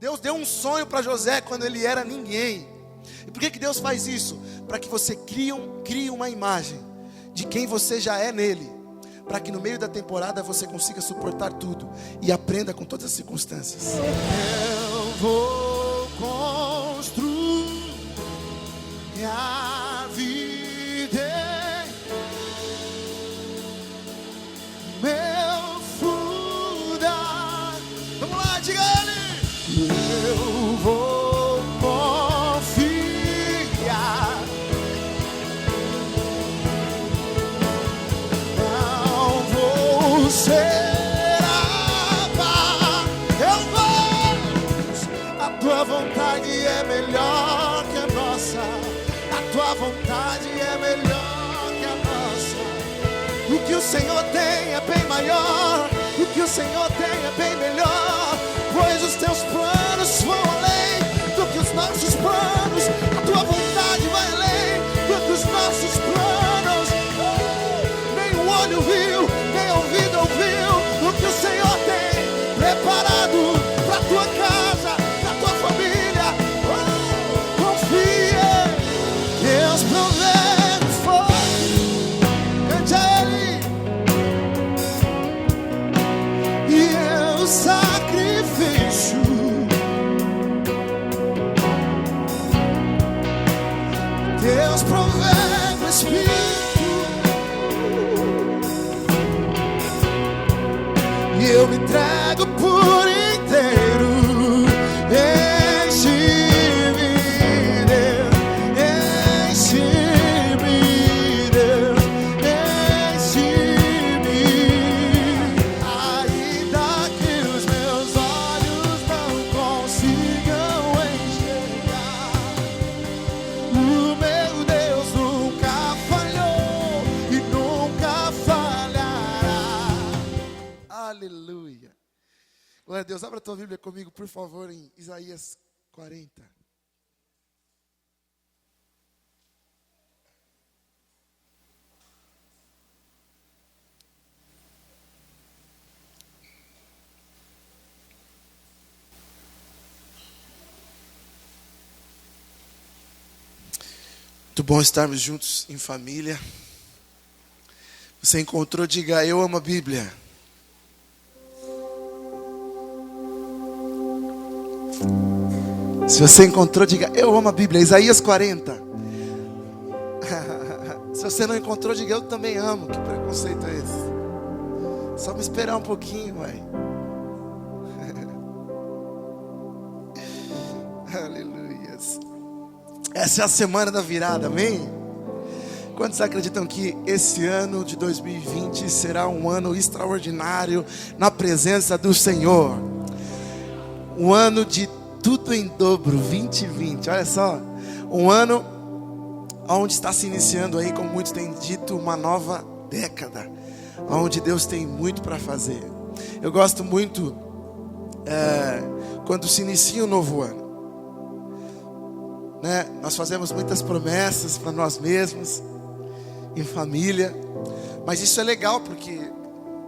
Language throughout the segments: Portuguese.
Deus deu um sonho para José quando ele era ninguém. E por que Deus faz isso? Para que você crie uma imagem de quem você já é nele, para que no meio da temporada você consiga suportar tudo e aprenda com todas as circunstâncias. Eu vou construir a vida, meu fundar. Vamos lá, diga ele. Eu vou confiar, não vou ser abalado. Eu vou. A tua vontade é melhor que a nossa. A tua vontade é melhor que a nossa. O que o Senhor tem é bem maior. O que o Senhor tem é bem melhor. Pois os teus planos vão além do que os nossos planos. A tua vontade vai além do que os nossos planos. Nem o olho viu, nem o ouvido ouviu o que o Senhor tem preparado para tua casa, para tua família. Confia, Deus provê o fogo. Cante a Ele. E eu sacrifício. Deus provê o Espírito. E eu me entrego por inteiro. Enche-me, Deus. Enche-me, Deus. Enche-me. Ainda que os meus olhos não consigam enxergar, o meu Deus nunca falhou e nunca falhará. Aleluia. Glória a Deus. Abra a tua Bíblia comigo, por favor, em Isaías 40. Muito bom estarmos juntos em família. Você encontrou, diga: eu amo a Bíblia. Se você encontrou, diga: eu amo a Bíblia. Isaías 40. Se você não encontrou, diga: eu também amo. Que preconceito é esse? Só me esperar um pouquinho, ué. Aleluia. Essa é a semana da virada, amém? Quantos acreditam que esse ano de 2020 será um ano extraordinário na presença do Senhor? Um ano de tudo em dobro, 2020, olha só. Um ano onde está se iniciando aí, como muitos têm dito, uma nova década, onde Deus tem muito para fazer. Eu gosto muito quando se inicia um novo ano, né? Nós fazemos muitas promessas para nós mesmos, em família, mas isso é legal porque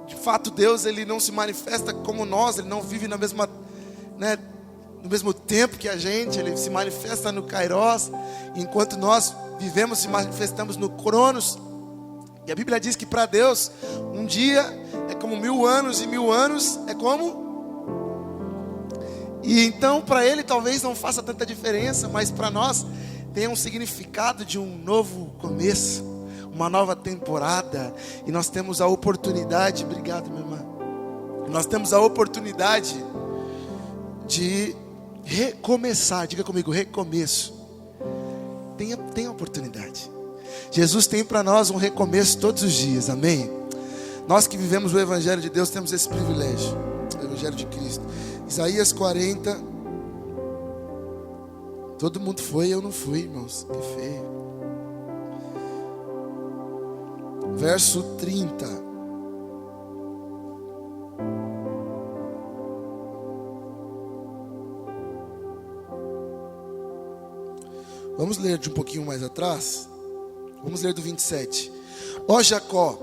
de fato Deus, ele não se manifesta como nós, ele não vive na mesma, né, no mesmo tempo que a gente, ele se manifesta no Kairos, enquanto nós vivemos, se manifestamos no Cronos. E a Bíblia diz que para Deus um dia é como 1000 anos e 1000 anos é como... E então para Ele talvez não faça tanta diferença, mas para nós tem um significado de um novo começo, uma nova temporada. E nós temos a oportunidade, obrigado minha irmã, nós temos a oportunidade de recomeçar. Diga comigo: recomeço. Tem oportunidade. Jesus tem para nós um recomeço todos os dias, amém? Nós que vivemos o Evangelho de Deus temos esse privilégio, o Evangelho de Cristo. Isaías 40. Todo mundo foi, eu não fui, irmãos, que feio. Verso 30. Vamos ler de um pouquinho mais atrás. Vamos ler do 27. Ó Jacó,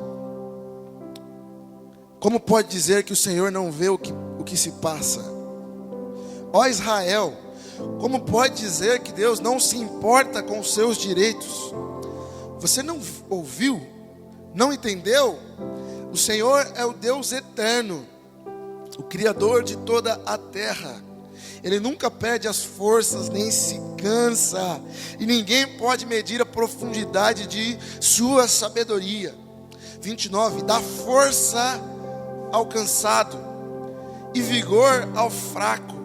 como pode dizer que o Senhor não vê o que se passa? Ó Israel, como pode dizer que Deus não se importa com os seus direitos? Você não ouviu? Não entendeu? O Senhor é o Deus eterno, o Criador de toda a terra. Ele nunca perde as forças, nem se cansa, e ninguém pode medir a profundidade de sua sabedoria. 29, dá força ao cansado e vigor ao fraco.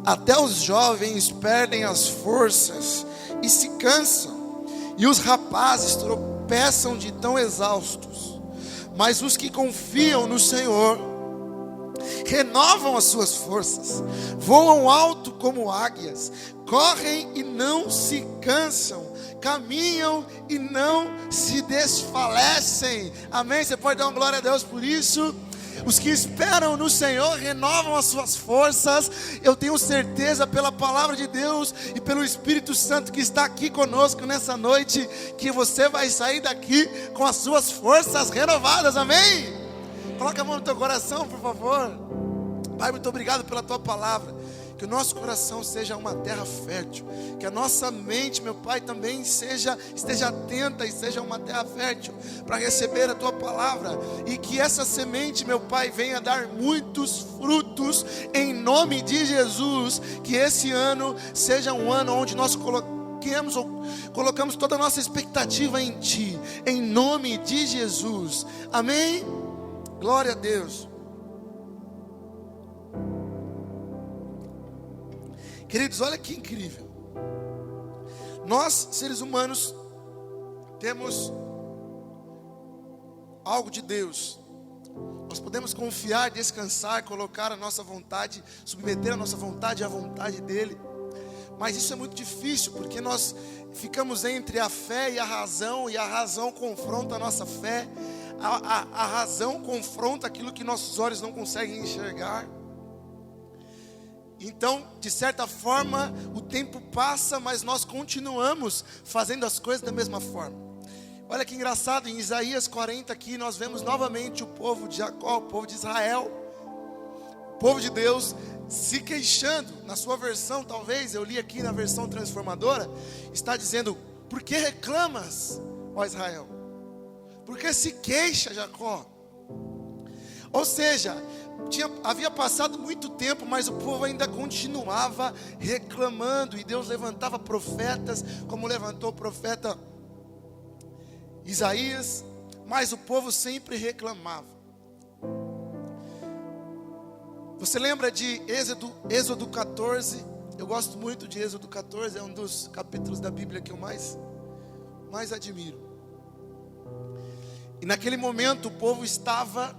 Até os jovens perdem as forças e se cansam, e os rapazes tropeçam de tão exaustos. Mas os que confiam no Senhor renovam as suas forças, voam alto como águias, correm e não se cansam, caminham e não se desfalecem. Amém? Você pode dar uma glória a Deus por isso? Os que esperam no Senhor renovam as suas forças. Eu tenho certeza pela palavra de Deus e pelo Espírito Santo que está aqui conosco nessa noite, que você vai sair daqui com as suas forças renovadas. Amém? Coloca a mão no teu coração, por favor. Pai, muito obrigado pela tua palavra. Que o nosso coração seja uma terra fértil. Que a nossa mente, meu Pai, também esteja atenta e seja uma terra fértil para receber a tua palavra. E que essa semente, meu Pai, venha dar muitos frutos em nome de Jesus. Que esse ano seja um ano onde nós colocamos toda a nossa expectativa em Ti. Em nome de Jesus. Amém? Glória a Deus. Queridos, olha que incrível. Nós, seres humanos, temos algo de Deus. Nós podemos confiar, descansar, colocar a nossa vontade, submeter a nossa vontade à vontade dEle. Mas isso é muito difícil, porque nós ficamos entre a fé e a razão confronta a nossa fé. A razão confronta aquilo que nossos olhos não conseguem enxergar. Então, de certa forma, o tempo passa, mas nós continuamos fazendo as coisas da mesma forma. Olha que engraçado, em Isaías 40 aqui, nós vemos novamente o povo de Jacó, o povo de Israel, o povo de Deus, se queixando. Na sua versão, talvez, eu li aqui na versão transformadora, está dizendo: por que reclamas, ó Israel? Por que se queixa, Jacó? Ou seja, havia passado muito tempo, mas o povo ainda continuava reclamando. E Deus levantava profetas, como levantou o profeta Isaías, mas o povo sempre reclamava. Você lembra de Êxodo 14? Eu gosto muito de Êxodo 14, é um dos capítulos da Bíblia que eu mais admiro. E naquele momento o povo estava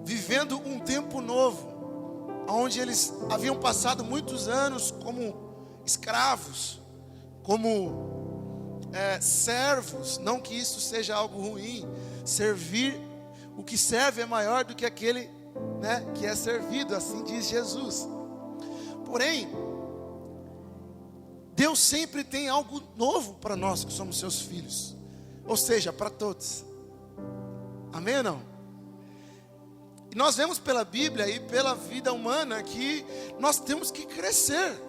vivendo um tempo novo, onde eles haviam passado muitos anos como escravos, como servos. Não que isso seja algo ruim. Servir, o que serve é maior do que aquele, que é servido, assim diz Jesus. Porém, Deus sempre tem algo novo para nós que somos seus filhos, ou seja, para todos. Amém ou não? Nós vemos pela Bíblia e pela vida humana que nós temos que crescer.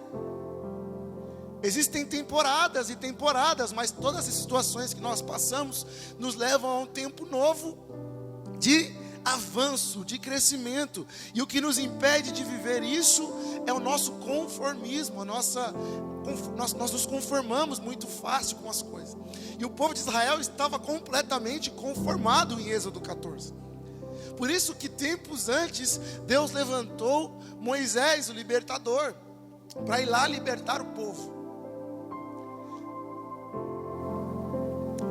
Existem temporadas e temporadas, mas todas as situações que nós passamos nos levam a um tempo novo de avanço, de crescimento. E o que nos impede de viver isso é o nosso conformismo, nós nos conformamos muito fácil com as coisas. E o povo de Israel estava completamente conformado em Êxodo 14. Por isso que tempos antes, Deus levantou Moisés, o libertador, para ir lá libertar o povo.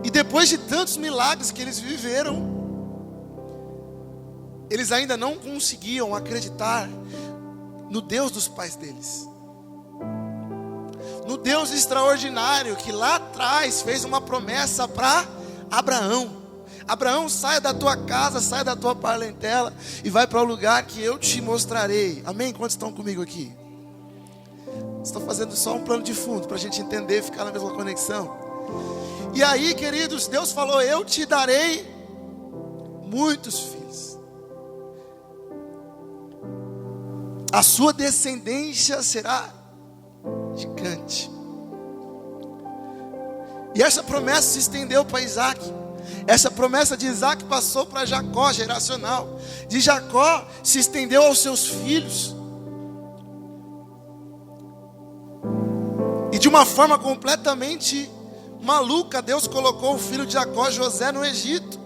E depois de tantos milagres que eles viveram, eles ainda não conseguiam acreditar no Deus dos pais deles, no Deus extraordinário que lá atrás fez uma promessa para Abraão. Abraão, saia da tua casa, saia da tua parentela e vai para o lugar que eu te mostrarei. Amém? Quantos estão comigo aqui? Estou fazendo só um plano de fundo para a gente entender, ficar na mesma conexão. E aí, queridos, Deus falou: eu te darei muitos filhos. a sua descendência será gigante. E essa promessa se estendeu para Isaac. Essa promessa de Isaac passou para Jacó, geracional. De Jacó se estendeu aos seus filhos. E de uma forma completamente maluca, Deus colocou o filho de Jacó, José, no Egito.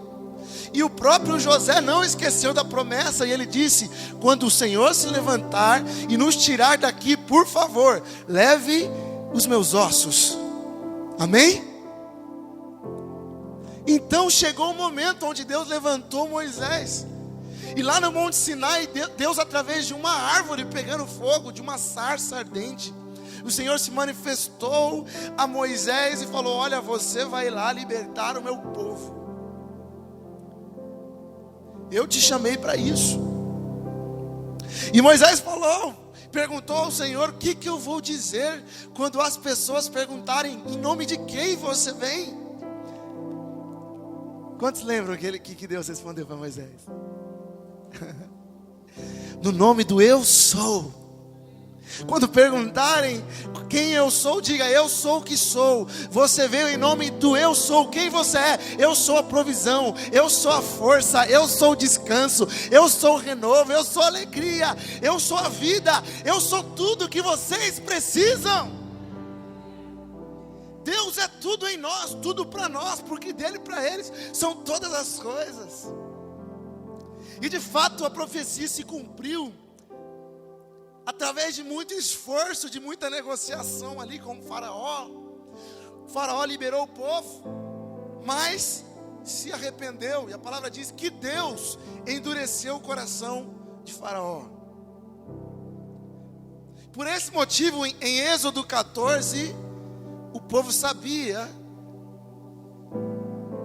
E o próprio José não esqueceu da promessa. E ele disse: quando o Senhor se levantar e nos tirar daqui, por favor, leve os meus ossos. Amém? Então chegou o momento onde Deus levantou Moisés. E lá no Monte Sinai, Deus, através de uma árvore pegando fogo, de uma sarça ardente, o Senhor se manifestou a Moisés e falou: olha, você vai lá libertar o meu povo. Eu te chamei para isso. E Moisés perguntou ao Senhor: o que eu vou dizer quando as pessoas perguntarem em nome de quem você vem? Quantos lembram que Deus respondeu para Moisés? No nome do eu sou. Quando perguntarem quem eu sou, diga: eu sou o que sou. Você veio em nome do eu sou. Quem você é? Eu sou a provisão, eu sou a força, eu sou o descanso, eu sou o renovo, eu sou a alegria, eu sou a vida, eu sou tudo que vocês precisam. Deus é tudo em nós, tudo para nós, porque dele para eles são todas as coisas. E de fato a profecia se cumpriu através de muito esforço, de muita negociação ali com o faraó. O faraó liberou o povo, mas se arrependeu. E a palavra diz que Deus endureceu o coração de faraó. Por esse motivo, em Êxodo 14, o povo sabia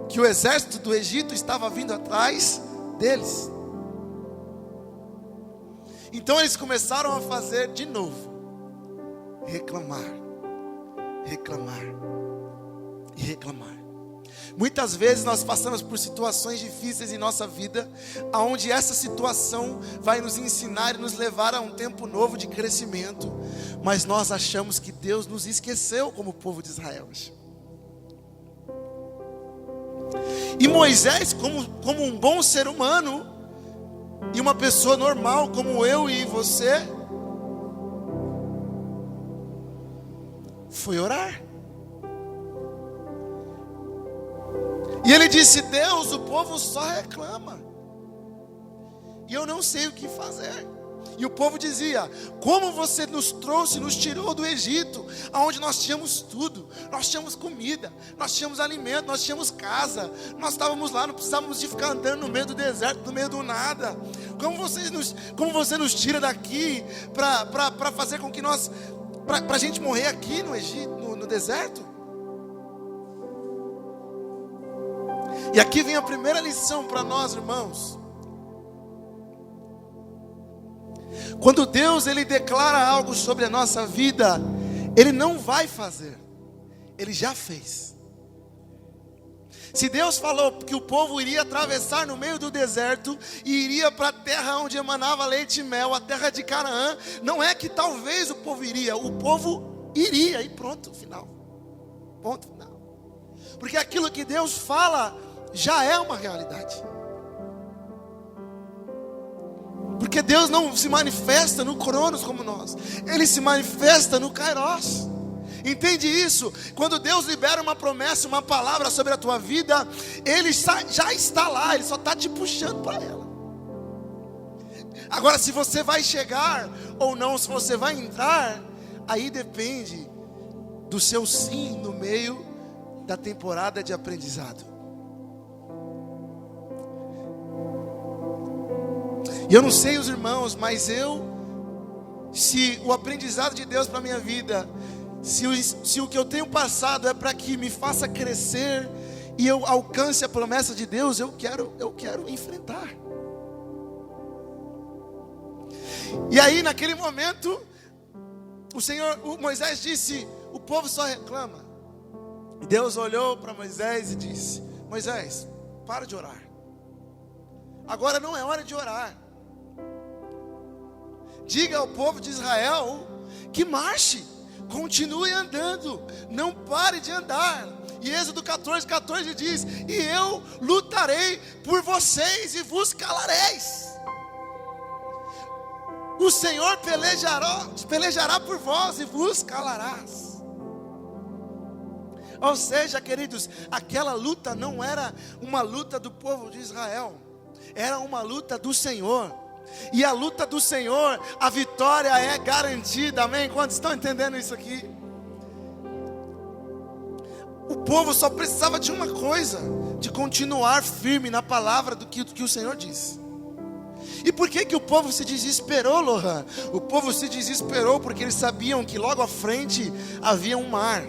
que o exército do Egito estava vindo atrás deles. Então eles começaram a fazer de novo, reclamar, reclamar e reclamar. Muitas vezes nós passamos por situações difíceis em nossa vida, onde essa situação vai nos ensinar e nos levar a um tempo novo de crescimento, mas nós achamos que Deus nos esqueceu como o povo de Israel. E Moisés, como um bom ser humano, e uma pessoa normal como eu e você, foi orar. E ele disse: Deus, o povo só reclama, e eu não sei o que fazer. E o povo dizia: como você nos trouxe, nos tirou do Egito, onde nós tínhamos tudo, nós tínhamos comida, nós tínhamos alimento, nós tínhamos casa, nós estávamos lá, não precisávamos de ficar andando no meio do deserto, no meio do nada. Como você nos tira daqui para fazer com que nós, para a gente morrer aqui no Egito, no deserto? E aqui vem a primeira lição para nós, irmãos. Quando Deus ele declara algo sobre a nossa vida, Ele não vai fazer, Ele já fez. Se Deus falou que o povo iria atravessar no meio do deserto e iria para a terra onde emanava leite e mel, a terra de Canaã, não é que talvez o povo iria, o povo iria e pronto, final. Ponto final. Porque aquilo que Deus fala já é uma realidade. Porque Deus não se manifesta no Cronos como nós, Ele se manifesta no Kairos. Entende isso? Quando Deus libera uma promessa, uma palavra sobre a tua vida, Ele já está lá, Ele só está te puxando para ela. Agora, se você vai chegar ou não, se você vai entrar, aí depende do seu sim no meio da temporada de aprendizado. E eu não sei os irmãos, mas se o aprendizado de Deus para a minha vida, se o que eu tenho passado é para que me faça crescer e eu alcance a promessa de Deus, eu quero enfrentar. E aí naquele momento, Moisés disse: o povo só reclama. E Deus olhou para Moisés e disse: Moisés, para de orar. Agora não é hora de orar. diga ao povo de Israel que marche, continue andando, não pare de andar. E Êxodo 14 diz: e eu lutarei por vocês e vos calareis. O Senhor pelejará por vós e vos calarás. Ou seja, queridos, aquela luta não era uma luta do povo de Israel, era uma luta do Senhor. E a luta do Senhor, a vitória é garantida, amém? Quantos estão entendendo isso aqui? O povo só precisava de uma coisa: de continuar firme na palavra do que o Senhor disse. E por que o povo se desesperou, Lohan? O povo se desesperou porque eles sabiam que logo à frente havia um mar.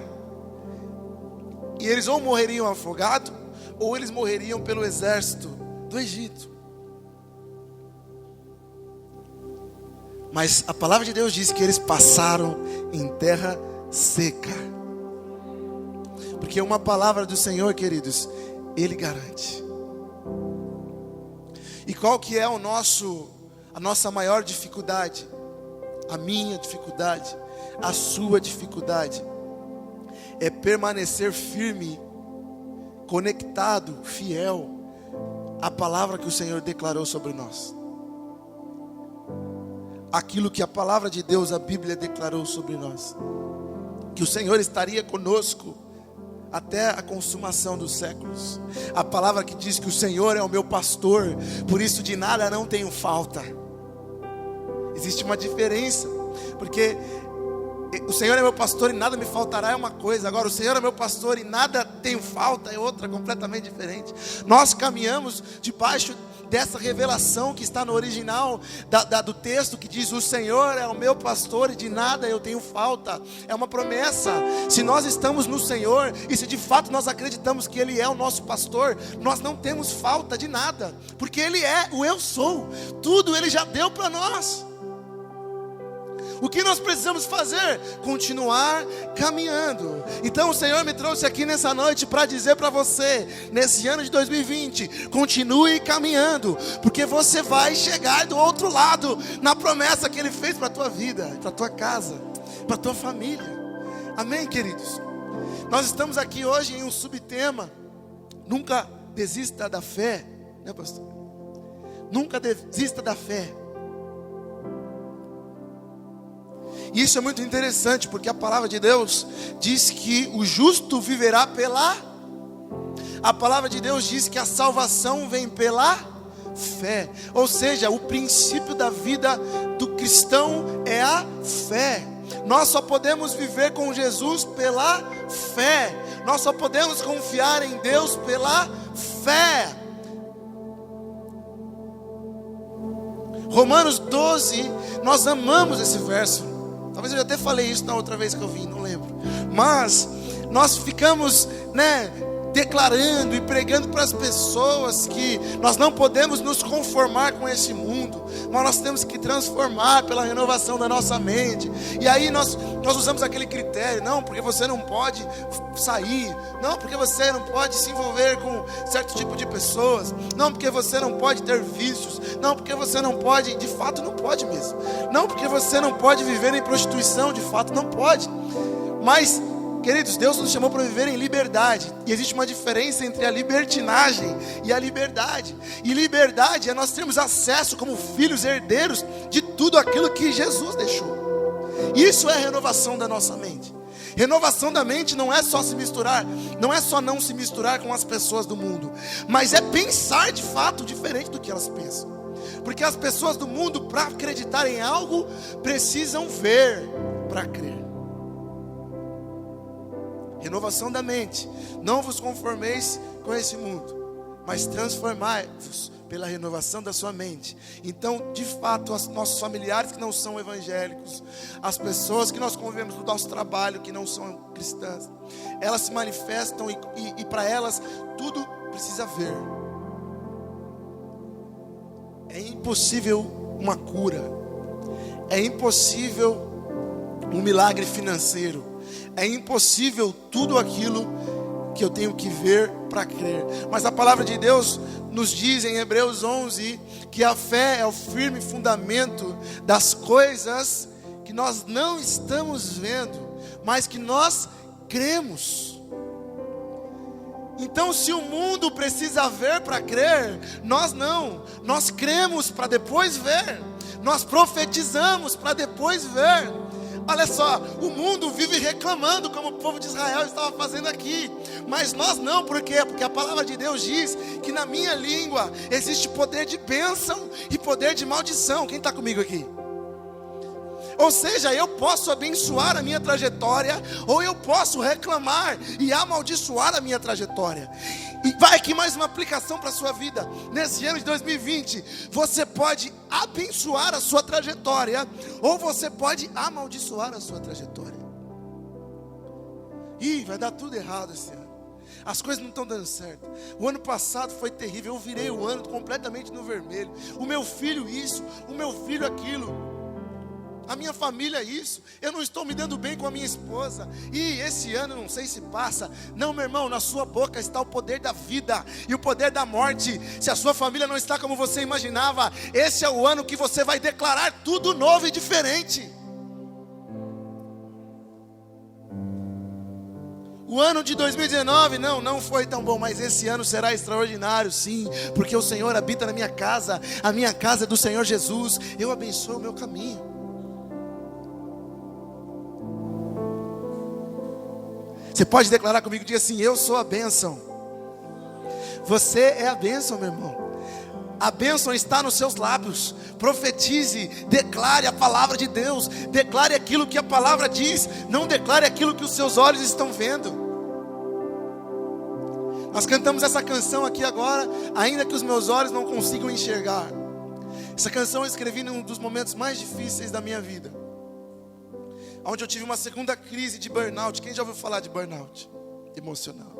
E eles ou morreriam afogados, ou eles morreriam pelo exército do Egito. Mas a palavra de Deus diz que eles passaram em terra seca. Porque uma palavra do Senhor, queridos, Ele garante. E qual que é a nossa maior dificuldade? A minha dificuldade, a sua dificuldade é permanecer firme, conectado, fiel à palavra que o Senhor declarou sobre nós. Aquilo que a palavra de Deus, a Bíblia, declarou sobre nós. Que o Senhor estaria conosco até a consumação dos séculos. A palavra que diz que o Senhor é o meu pastor, por isso de nada não tenho falta. Existe uma diferença, porque o Senhor é meu pastor e nada me faltará é uma coisa. Agora o Senhor é meu pastor e nada tenho falta é outra, completamente diferente. Nós caminhamos debaixo dessa revelação que está no original do texto, que diz: o Senhor é o meu pastor e de nada eu tenho falta. É uma promessa. Se nós estamos no Senhor e se de fato nós acreditamos que Ele é o nosso pastor, nós não temos falta de nada, porque Ele é o eu sou. Tudo Ele já deu para nós. O que nós precisamos fazer? Continuar caminhando. Então o Senhor me trouxe aqui nessa noite para dizer para você, nesse ano de 2020, continue caminhando, porque você vai chegar do outro lado, na promessa que Ele fez para a tua vida, para a tua casa, para a tua família. Amém, queridos? Nós estamos aqui hoje em um subtema: nunca desista da fé, né, pastor? Nunca desista da fé. E isso é muito interessante, porque a palavra de Deus diz que o justo viverá pela... A palavra de Deus diz que a salvação vem pela fé. Ou seja, o princípio da vida do cristão é a fé. Nós só podemos viver com Jesus pela fé. Nós só podemos confiar em Deus pela fé. Romanos 12, nós amamos esse verso. Talvez eu já até falei isso na outra vez que eu vim, não lembro. Mas nós ficamos, declarando e pregando para as pessoas que nós não podemos nos conformar com esse mundo, mas nós temos que transformar pela renovação da nossa mente. E aí nós usamos aquele critério: não, porque você não pode sair, não, porque você não pode se envolver com certo tipo de pessoas, não, porque você não pode ter vícios, não, porque você não pode, de fato não pode mesmo, não, porque você não pode viver em prostituição, de fato não pode. Mas, queridos, Deus nos chamou para viver em liberdade. E existe uma diferença entre a libertinagem e a liberdade. E liberdade é nós termos acesso como filhos herdeiros de tudo aquilo que Jesus deixou. Isso é a renovação da nossa mente. Renovação da mente não é só se misturar, não é só não se misturar com as pessoas do mundo, mas é pensar de fato diferente do que elas pensam. Porque as pessoas do mundo, para acreditar em algo, precisam ver para crer. Renovação da mente. Não vos conformeis com esse mundo, mas transformai-vos pela renovação da sua mente. Então, de fato, os nossos familiares que não são evangélicos, as pessoas que nós convivemos no nosso trabalho que não são cristãs, elas se manifestam e para elas tudo precisa ver. É impossível uma cura, é impossível um milagre financeiro, é impossível tudo aquilo que eu tenho que ver para crer. Mas a palavra de Deus nos diz em Hebreus 11 que a fé é o firme fundamento das coisas que nós não estamos vendo, mas que nós cremos. Então, se o mundo precisa ver para crer, nós não. Nós cremos para depois ver. Nós profetizamos para depois ver. Olha só, o mundo vive reclamando como o povo de Israel estava fazendo aqui. Mas nós não, por quê? Porque a palavra de Deus diz que na minha língua existe poder de bênção e poder de maldição. Quem está comigo aqui? Ou seja, eu posso abençoar a minha trajetória, ou eu posso reclamar e amaldiçoar a minha trajetória. E vai aqui mais uma aplicação para a sua vida. Nesse ano de 2020, você pode abençoar a sua trajetória, ou você pode amaldiçoar a sua trajetória. Ih, vai dar tudo errado esse ano. As coisas não estão dando certo. O ano passado foi terrível. Eu virei o ano completamente no vermelho. O meu filho isso, o meu filho aquilo. A minha família é isso. Eu não estou me dando bem com a minha esposa. E esse ano não sei se passa. Não, meu irmão, na sua boca está o poder da vida e o poder da morte. Se a sua família não está como você imaginava, esse é o ano que você vai declarar tudo novo e diferente. O ano de 2019 não foi tão bom, mas esse ano será extraordinário, sim, porque o Senhor habita na minha casa. A minha casa é do Senhor Jesus. Eu abençoo o meu caminho. Você pode declarar comigo, diga assim: eu sou a bênção. Você é a bênção, meu irmão. A bênção está nos seus lábios. Profetize, declare a palavra de Deus. Declare aquilo que a palavra diz. Não declare aquilo que os seus olhos estão vendo. Nós cantamos essa canção aqui agora, ainda que os meus olhos não consigam enxergar. Essa canção eu escrevi num dos momentos mais difíceis da minha vida, onde eu tive uma segunda crise de burnout. Quem já ouviu falar de burnout emocional?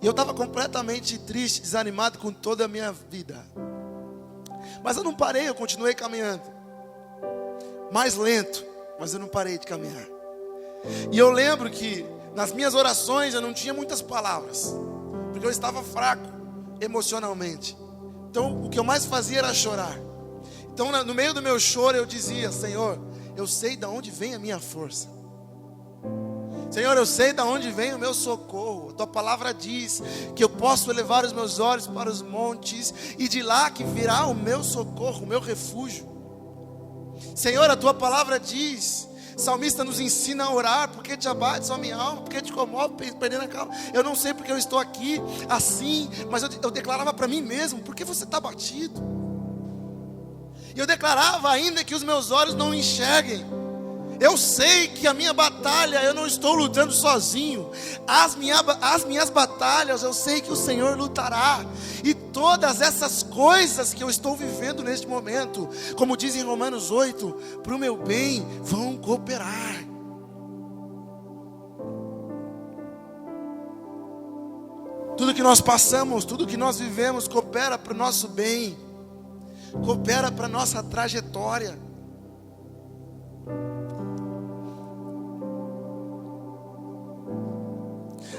E eu estava completamente triste, desanimado com toda a minha vida. Mas eu não parei, eu continuei caminhando. Mais lento, mas eu não parei de caminhar. E eu lembro que nas minhas orações eu não tinha muitas palavras, porque eu estava fraco emocionalmente. Então o que eu mais fazia era chorar. Então no meio do meu choro eu dizia: Senhor, eu sei de onde vem a minha força. Senhor, eu sei de onde vem o meu socorro. A tua palavra diz que eu posso elevar os meus olhos para os montes, e de lá que virá o meu socorro, o meu refúgio. Senhor, a tua palavra diz, o salmista nos ensina a orar: porque te abate só minha alma, porque te comove, perdendo a calma. Eu não sei porque eu estou aqui assim, mas eu declarava para mim mesmo: por que você está abatido? E eu declarava ainda que os meus olhos não enxerguem. Eu sei que a minha batalha, eu não estou lutando sozinho. As minhas batalhas, eu sei que o Senhor lutará. E todas essas coisas que eu estou vivendo neste momento, como diz em Romanos 8, para o meu bem vão cooperar. Tudo que nós passamos, tudo que nós vivemos coopera para o nosso bem, coopera para a nossa trajetória.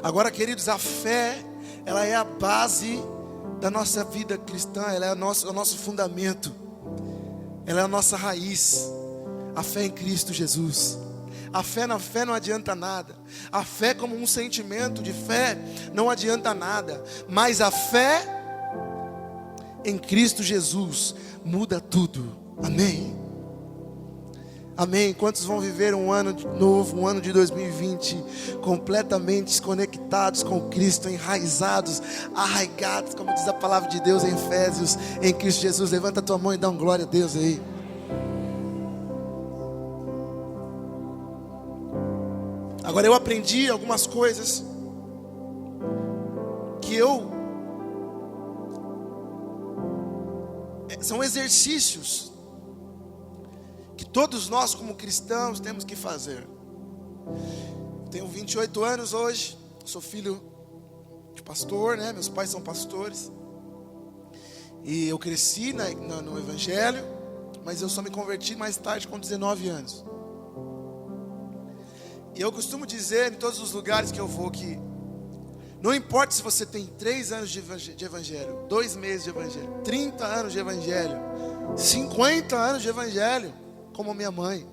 Agora, queridos, a fé, ela é a base da nossa vida cristã, ela é o nosso fundamento, ela é a nossa raiz. A fé em Cristo Jesus. A fé na fé não adianta nada. A fé como um sentimento de fé não adianta nada. Mas a fé em Cristo Jesus muda tudo. Amém? Amém? Quantos vão viver um ano novo, um ano de 2020, completamente conectados com Cristo, enraizados, arraigados, como diz a palavra de Deus em Efésios, em Cristo Jesus? Levanta a tua mão e dá um glória a Deus aí. Agora eu aprendi algumas coisas que são exercícios que todos nós como cristãos temos que fazer. Tenho 28 anos hoje, sou filho de pastor, né? Meus pais são pastores. E eu cresci no Evangelho, mas eu só me converti mais tarde, com 19 anos. E eu costumo dizer em todos os lugares que eu vou que Não importa se você tem 3 anos de evangelho, 2 meses de evangelho, 30 anos de evangelho, 50 anos de evangelho, como minha mãe.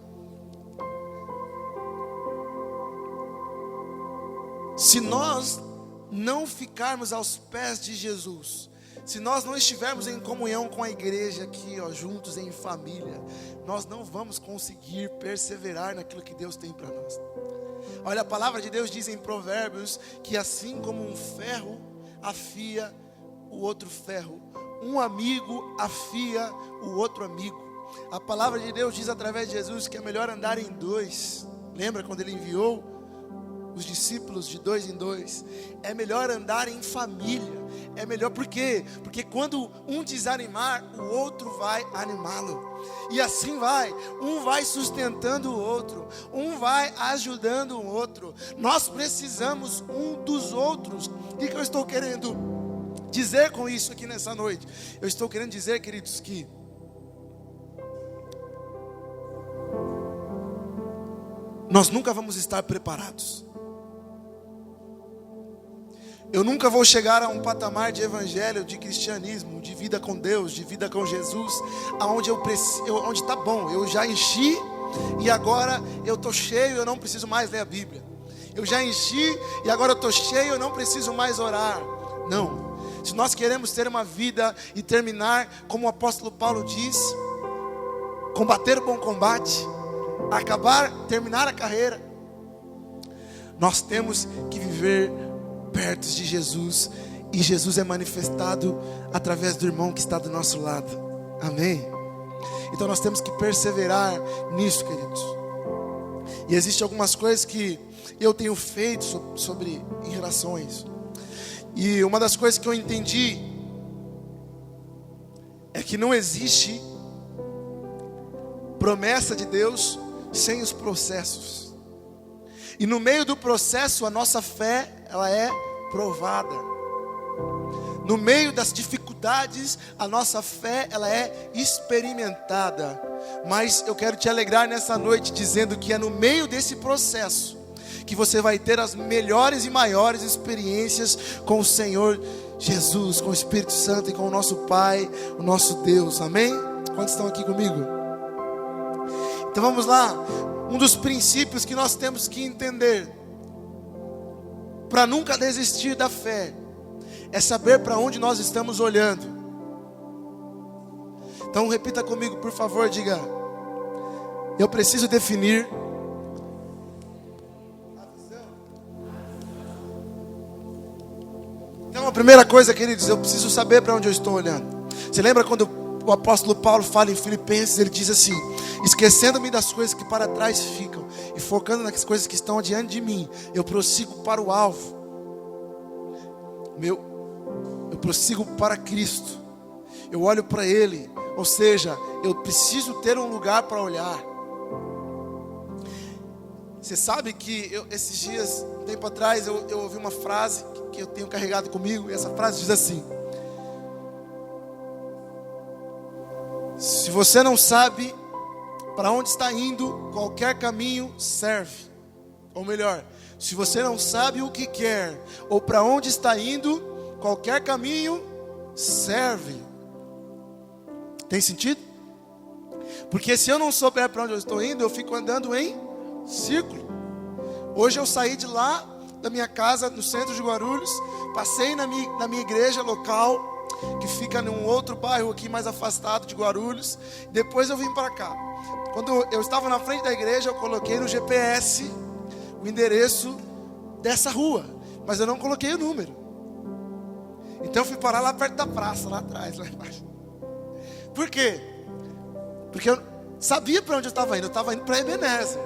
Se nós não ficarmos aos pés de Jesus, se nós não estivermos em comunhão com a igreja aqui, juntos em família, nós não vamos conseguir perseverar naquilo que Deus tem para nós. Olha, a palavra de Deus diz em Provérbios que assim como um ferro afia o outro ferro, um amigo afia o outro amigo. A palavra de Deus diz através de Jesus que é melhor andar em 2. Lembra quando Ele enviou os discípulos de 2 em 2? É melhor andar em família. É melhor, por quê? Porque quando um desanimar, o outro vai animá-lo. E assim vai, um vai sustentando o outro, um vai ajudando o outro. Nós precisamos um dos outros. O que eu estou querendo dizer com isso aqui nessa noite? Eu estou querendo dizer, queridos, que nós nunca vamos estar preparados. Eu nunca vou chegar a um patamar de evangelho, de cristianismo, de vida com Deus, de vida com Jesus, aonde onde está bom, eu já enchi e agora eu estou cheio, eu não preciso mais ler a Bíblia. Eu já enchi e agora eu estou cheio, eu não preciso mais orar. Não. Se nós queremos ter uma vida e terminar, como o apóstolo Paulo diz, combater o bom combate, terminar a carreira, nós temos que viver perto de Jesus, e Jesus é manifestado através do irmão que está do nosso lado. Amém? Então nós temos que perseverar nisso, queridos. E existem algumas coisas que eu tenho feito em relação a isso. E uma das coisas que eu entendi é que não existe promessa de Deus sem os processos. E no meio do processo, a nossa fé, ela é provada. No meio das dificuldades, a nossa fé, ela é experimentada. Mas eu quero te alegrar nessa noite, dizendo que é no meio desse processo que você vai ter as melhores e maiores experiências com o Senhor Jesus, com o Espírito Santo e com o nosso Pai, o nosso Deus. Amém? Quantos estão aqui comigo? Então vamos lá. Um dos princípios que nós temos que entender para nunca desistir da fé é saber para onde nós estamos olhando. Então repita comigo, por favor, diga: eu preciso definir a visão. Então a primeira coisa, queridos, eu preciso saber para onde eu estou olhando. Você lembra quando o apóstolo Paulo fala em Filipenses, ele diz assim: esquecendo-me das coisas que para trás ficam e focando nas coisas que estão adiante de mim, eu prossigo para o alvo. Eu prossigo para Cristo. Eu olho para Ele. Ou seja, eu preciso ter um lugar para olhar. Você sabe que esses dias, um tempo atrás, eu ouvi uma frase que eu tenho carregado comigo. E essa frase diz assim: se você não sabe para onde está indo, qualquer caminho serve. Ou melhor, se você não sabe o que quer ou para onde está indo, qualquer caminho serve. Tem sentido? Porque se eu não souber para onde eu estou indo, eu fico andando em círculo. Hoje eu saí de lá, da minha casa, no centro de Guarulhos, passei na minha igreja local, que fica num outro bairro aqui mais afastado de Guarulhos. Depois eu vim para cá. Quando eu estava na frente da igreja, eu coloquei no GPS o endereço dessa rua, mas eu não coloquei o número. Então eu fui parar lá perto da praça, lá atrás, lá embaixo. Por quê? Porque eu sabia para onde eu estava indo para Ebenezer,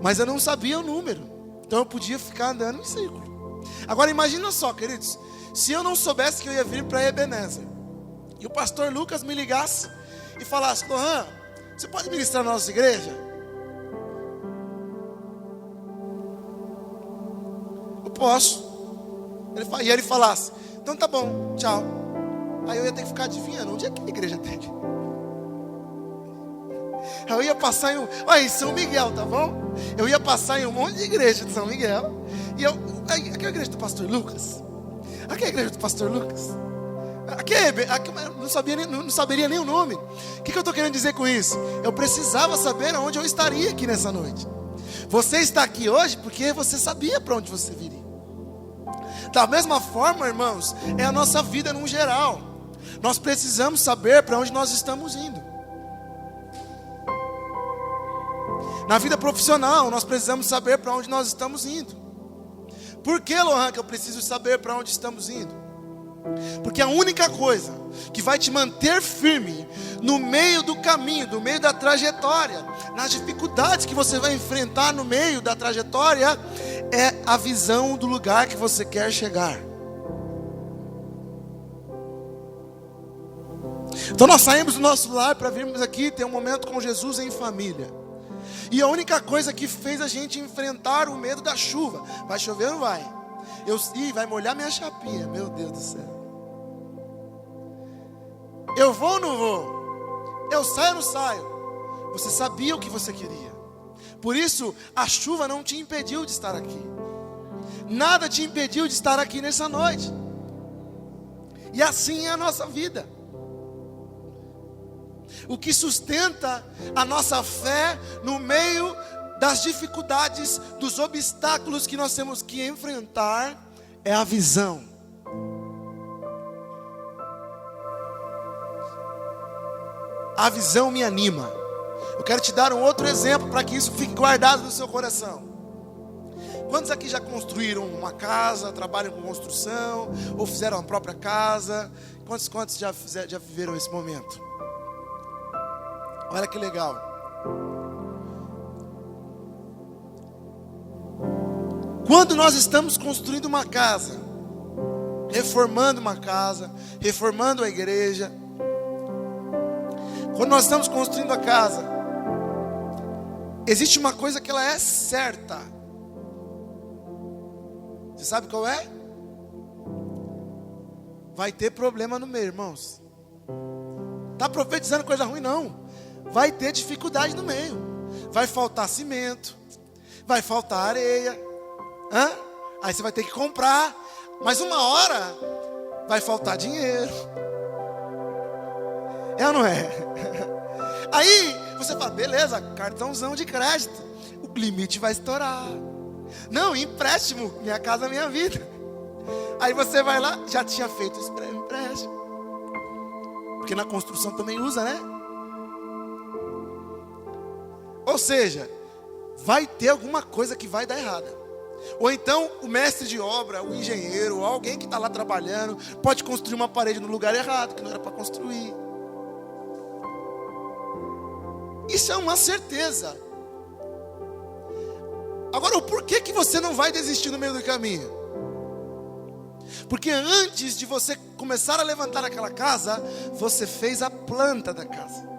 mas eu não sabia o número. Então eu podia ficar andando em círculo. Agora imagina só, queridos, se eu não soubesse que eu ia vir para Ebenezer, e o pastor Lucas me ligasse e falasse: Lohan, você pode ministrar na nossa igreja? Eu posso. E ele falasse: então tá bom, tchau. Aí eu ia ter que ficar adivinhando onde é que a igreja tem. Eu ia passar em São Miguel, tá bom? Eu ia passar em um monte de igreja de São Miguel. Aqui é a igreja do pastor Lucas. Aqui é a igreja do pastor Lucas. Aqui eu não saberia nem o nome. O que eu estou querendo dizer com isso? Eu precisava saber onde eu estaria aqui nessa noite. Você está aqui hoje porque você sabia para onde você viria. Da mesma forma, irmãos, é a nossa vida no geral. Nós precisamos saber para onde nós estamos indo. Na vida profissional, nós precisamos saber para onde nós estamos indo. Por que, Lohan, que eu preciso saber para onde estamos indo? Porque a única coisa que vai te manter firme no meio do caminho, no meio da trajetória, nas dificuldades que você vai enfrentar no meio da trajetória, é a visão do lugar que você quer chegar. Então nós saímos do nosso lar para virmos aqui ter um momento com Jesus em família. E a única coisa que fez a gente enfrentar o medo da chuva: vai chover ou não vai? Vai molhar minha chapinha, meu Deus do céu. Eu vou ou não vou? Eu saio ou não saio? Você sabia o que você queria. Por isso, a chuva não te impediu de estar aqui. Nada te impediu de estar aqui nessa noite. E assim é a nossa vida. O que sustenta a nossa fé no meio das dificuldades, dos obstáculos que nós temos que enfrentar, é a visão. A visão me anima. Eu quero te dar um outro exemplo para que isso fique guardado no seu coração. Quantos aqui já construíram uma casa, trabalham com construção, ou fizeram a própria casa? Quantos já viveram esse momento? Olha que legal. Quando nós estamos construindo uma casa, reformando uma casa, reformando a igreja, quando nós estamos construindo a casa, existe uma coisa que ela é certa. Você sabe qual é? Vai ter problema no meio, irmãos. Está profetizando coisa ruim? Não. Vai ter dificuldade no meio. Vai faltar cimento, vai faltar areia. Aí você vai ter que comprar. Mas uma hora vai faltar dinheiro. É ou não é? Aí você fala, beleza, cartãozão de crédito, o limite vai estourar. Não, empréstimo, minha casa, minha vida. Aí você vai lá, já tinha feito esse empréstimo. Porque na construção também usa, né? Ou seja, vai ter alguma coisa que vai dar errada. Ou então o mestre de obra, o engenheiro, ou alguém que está lá trabalhando, pode construir uma parede no lugar errado, que não era para construir. Isso é uma certeza. Agora, o porquê que você não vai desistir no meio do caminho? Porque antes de você começar a levantar aquela casa, você fez a planta da casa.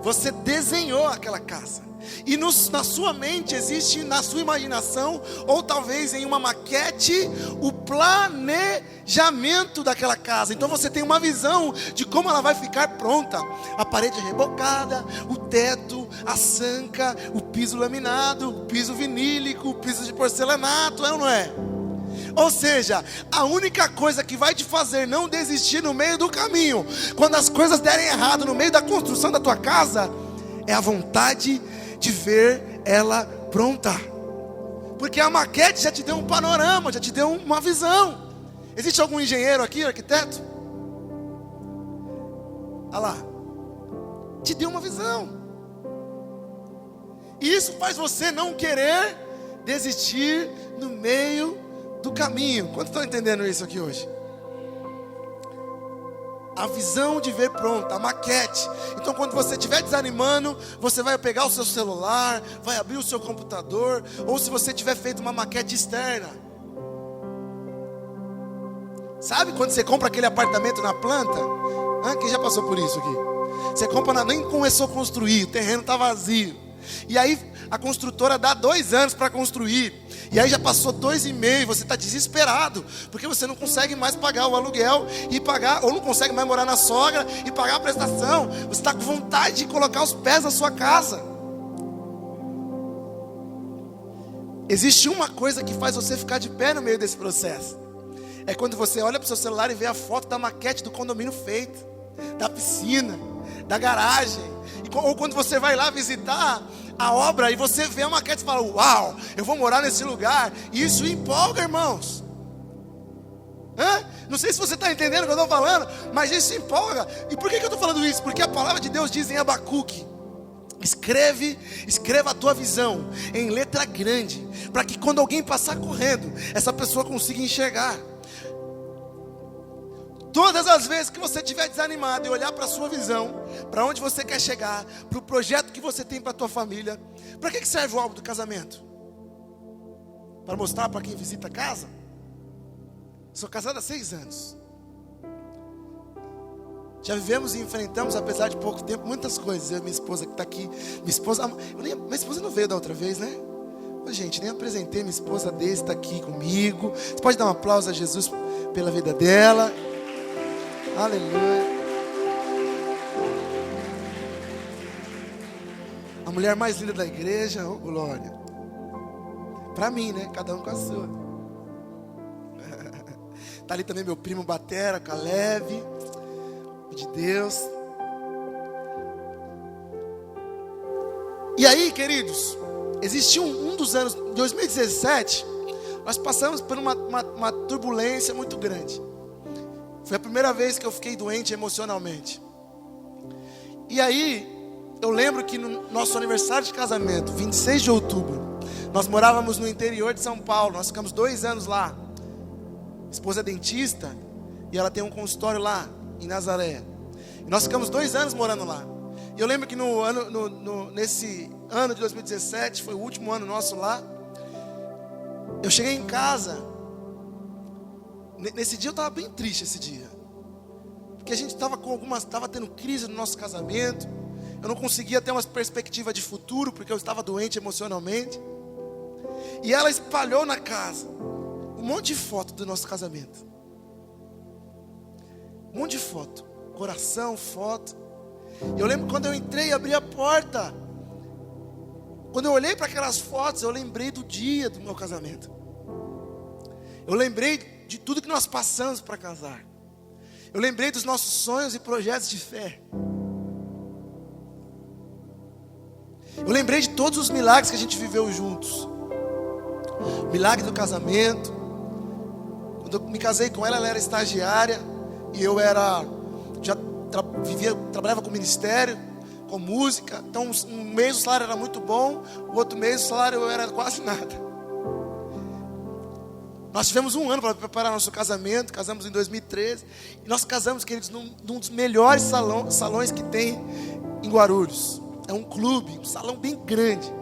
Você desenhou aquela casa. E na sua mente existe, na sua imaginação, ou talvez em uma maquete, o planejamento daquela casa. Então você tem uma visão de como ela vai ficar pronta. A parede rebocada, o teto, a sanca, o piso laminado, o piso vinílico, o piso de porcelanato, é ou não é? Ou seja, a única coisa que vai te fazer não desistir no meio do caminho, quando as coisas derem errado no meio da construção da tua casa, é a vontade de ver ela pronta. Porque a maquete já te deu um panorama, já te deu uma visão. Existe algum engenheiro aqui, arquiteto? Olha lá, te deu uma visão. E isso faz você não querer desistir no meio do caminho. Quantos estão entendendo isso aqui hoje? A visão de ver pronta, a maquete. Então quando você estiver desanimando, você vai pegar o seu celular, vai abrir o seu computador, ou se você tiver feito uma maquete externa. Sabe quando você compra aquele apartamento na planta? Quem já passou por isso aqui? Você compra, nem começou a construir, o terreno está vazio. E aí a construtora dá 2 anos para construir. E aí já passou 2,5, você está desesperado, porque você não consegue mais pagar o aluguel e pagar, ou não consegue mais morar na sogra e pagar a prestação. Você está com vontade de colocar os pés na sua casa. Existe uma coisa que faz você ficar de pé no meio desse processo. É quando você olha para o seu celular e vê a foto da maquete do condomínio feito, da piscina, da garagem. Ou quando você vai lá visitar a obra e você vê a maquete e fala: uau, eu vou morar nesse lugar. E isso empolga, irmãos. Não sei se você está entendendo o que eu estou falando, mas isso empolga. E por que eu estou falando isso? Porque a palavra de Deus diz em Abacuque: escreva a tua visão em letra grande, para que quando alguém passar correndo, essa pessoa consiga enxergar. Todas as vezes que você estiver desanimado e olhar para a sua visão, para onde você quer chegar, para o projeto que você tem para a tua família, para que serve o álbum do casamento? Para mostrar para quem visita a casa? Sou casado há 6 anos. Já vivemos e enfrentamos, apesar de pouco tempo, muitas coisas. Eu e minha esposa que está aqui. Minha esposa não veio da outra vez, né? Ô, gente, nem apresentei minha esposa desde está aqui comigo. Você pode dar um aplauso a Jesus pela vida dela. Aleluia. A mulher mais linda da igreja, oh glória. Para mim, né? Cada um com a sua. Está ali também meu primo Batera, Caleb, de Deus. E aí, queridos, existiu um dos anos, 2017, nós passamos por uma turbulência muito grande. Foi a primeira vez que eu fiquei doente emocionalmente. E aí, eu lembro que no nosso aniversário de casamento, 26 de outubro, nós morávamos no interior de São Paulo, nós ficamos 2 anos lá. Minha esposa é dentista e ela tem um consultório lá em Nazaré. E nós ficamos 2 anos morando lá. E eu lembro que nesse ano de 2017, foi o último ano nosso lá. Eu cheguei em casa. Nesse dia eu estava bem triste esse dia. Porque a gente estava tendo crise no nosso casamento. Eu não conseguia ter uma perspectiva de futuro, porque eu estava doente emocionalmente. E ela espalhou na casa um monte de foto do nosso casamento. Um monte de foto. Coração, foto. E eu lembro quando eu entrei e abri a porta. Quando eu olhei para aquelas fotos, eu lembrei do dia do meu casamento. Eu lembrei de tudo que nós passamos para casar. Eu lembrei dos nossos sonhos e projetos de fé. Eu lembrei de todos os milagres que a gente viveu juntos. O milagre do casamento. Quando eu me casei com ela, ela era estagiária. E eu trabalhava com ministério, com música. Então um mês o salário era muito bom, o outro mês o salário era quase nada. Nós tivemos 1 ano para preparar nosso casamento. Casamos em 2013. E nós casamos, queridos, num dos melhores salões que tem em Guarulhos. É um clube, um salão bem grande.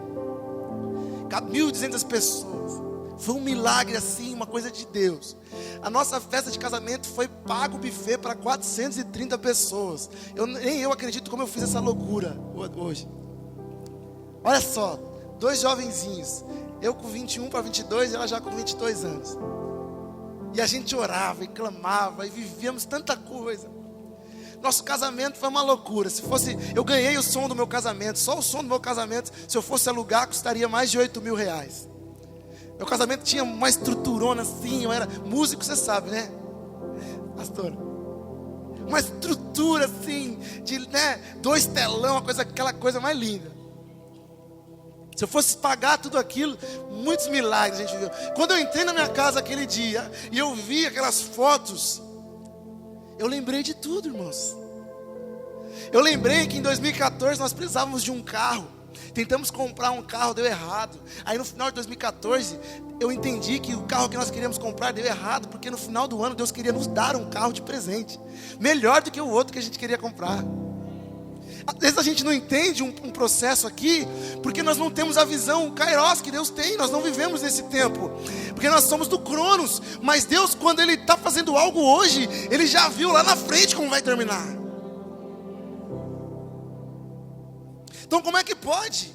Cabe 1.200 pessoas. Foi um milagre assim, uma coisa de Deus. A nossa festa de casamento foi pago buffet para 430 pessoas. Nem eu acredito como eu fiz essa loucura hoje. Olha só, 2 jovenzinhos. Eu com 21 para 22 e ela já com 22 anos. E a gente orava e clamava e vivíamos tanta coisa. Nosso casamento foi uma loucura. Se fosse, eu ganhei o som do meu casamento. Só o som do meu casamento, se eu fosse alugar, custaria mais de R$8.000. Meu casamento tinha uma estruturona assim. Eu era músico, você sabe, né, pastor? Uma estrutura assim, de 2 telão, aquela coisa mais linda. Se eu fosse pagar tudo aquilo, muitos milagres a gente viveu. Quando eu entrei na minha casa aquele dia e eu vi aquelas fotos, eu lembrei de tudo, irmãos. Eu lembrei que em 2014 nós precisávamos de um carro. Tentamos comprar um carro, deu errado. Aí no final de 2014, eu entendi que o carro que nós queríamos comprar deu errado, porque no final do ano Deus queria nos dar um carro de presente, melhor do que o outro que a gente queria comprar. Às vezes a gente não entende um processo aqui, porque nós não temos a visão kairos que Deus tem. Nós não vivemos nesse tempo, porque nós somos do Cronos. Mas Deus, quando Ele está fazendo algo hoje, Ele já viu lá na frente como vai terminar. Então como é que pode?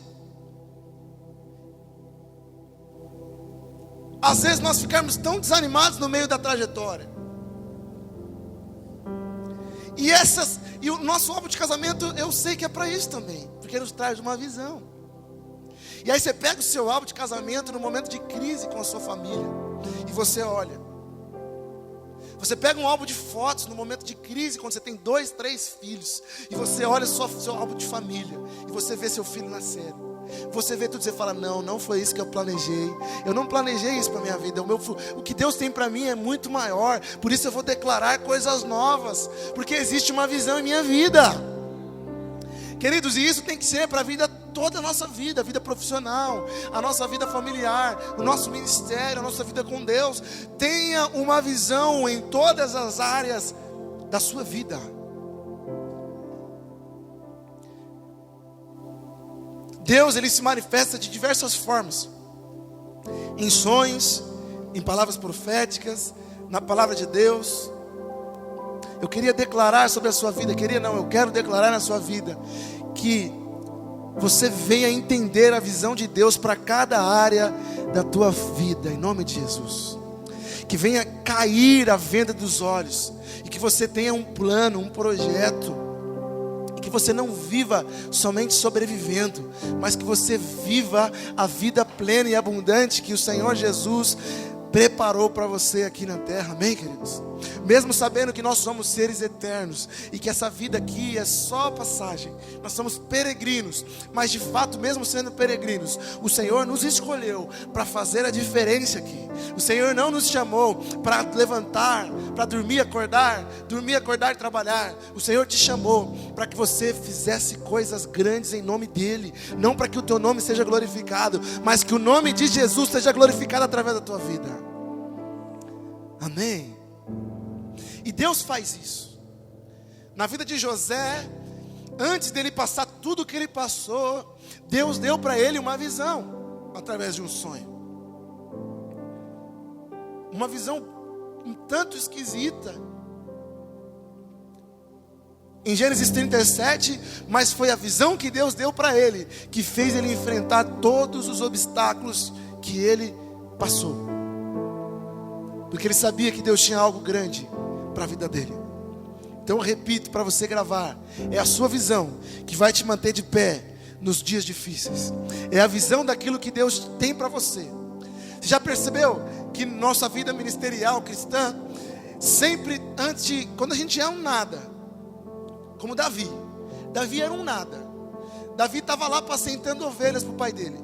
Às vezes nós ficamos tão desanimados no meio da trajetória. E o nosso álbum de casamento, eu sei que é para isso também, porque nos traz uma visão. E aí você pega o seu álbum de casamento no momento de crise com a sua família, e você olha. Você pega um álbum de fotos no momento de crise, quando você tem 2, 3 filhos, e você olha seu álbum de família, e você vê seu filho nascer. Você vê tudo e você fala, não foi isso que eu planejei. Eu não planejei isso para minha vida. O que Deus tem para mim é muito maior. Por isso eu vou declarar coisas novas, porque existe uma visão em minha vida. Queridos, e isso tem que ser para a vida, toda a nossa vida, a vida profissional, a nossa vida familiar, o nosso ministério, a nossa vida com Deus. Tenha uma visão em todas as áreas da sua vida. Deus, Ele se manifesta de diversas formas. Em sonhos, em palavras proféticas, na palavra de Deus. Eu queria declarar sobre a sua vida, eu quero declarar na sua vida, que você venha entender a visão de Deus para cada área da tua vida, em nome de Jesus. Que venha cair a venda dos olhos, e que você tenha um plano, um projeto, que você não viva somente sobrevivendo, mas que você viva a vida plena e abundante que o Senhor Jesus preparou para você aqui na terra, amém, queridos? Mesmo sabendo que nós somos seres eternos e que essa vida aqui é só passagem, nós somos peregrinos, mas de fato, mesmo sendo peregrinos, o Senhor nos escolheu para fazer a diferença aqui. O Senhor não nos chamou para levantar, para dormir, acordar e trabalhar. O Senhor te chamou para que você fizesse coisas grandes em nome dEle, não para que o teu nome seja glorificado, mas que o nome de Jesus seja glorificado através da tua vida. Amém? E Deus faz isso. Na vida de José, antes dele passar tudo o que ele passou, Deus deu para ele uma visão, através de um sonho. Uma visão um tanto esquisita. Em Gênesis 37, mas foi a visão que Deus deu para ele, que fez ele enfrentar todos os obstáculos que ele passou. Porque ele sabia que Deus tinha algo grande para a vida dele. Então eu repito para você gravar, é a sua visão que vai te manter de pé nos dias difíceis. É a visão daquilo que Deus tem para você. Você já percebeu que nossa vida ministerial cristã, sempre antes quando a gente é um nada, como Davi era um nada. Davi estava lá apacentando ovelhas para o pai dele.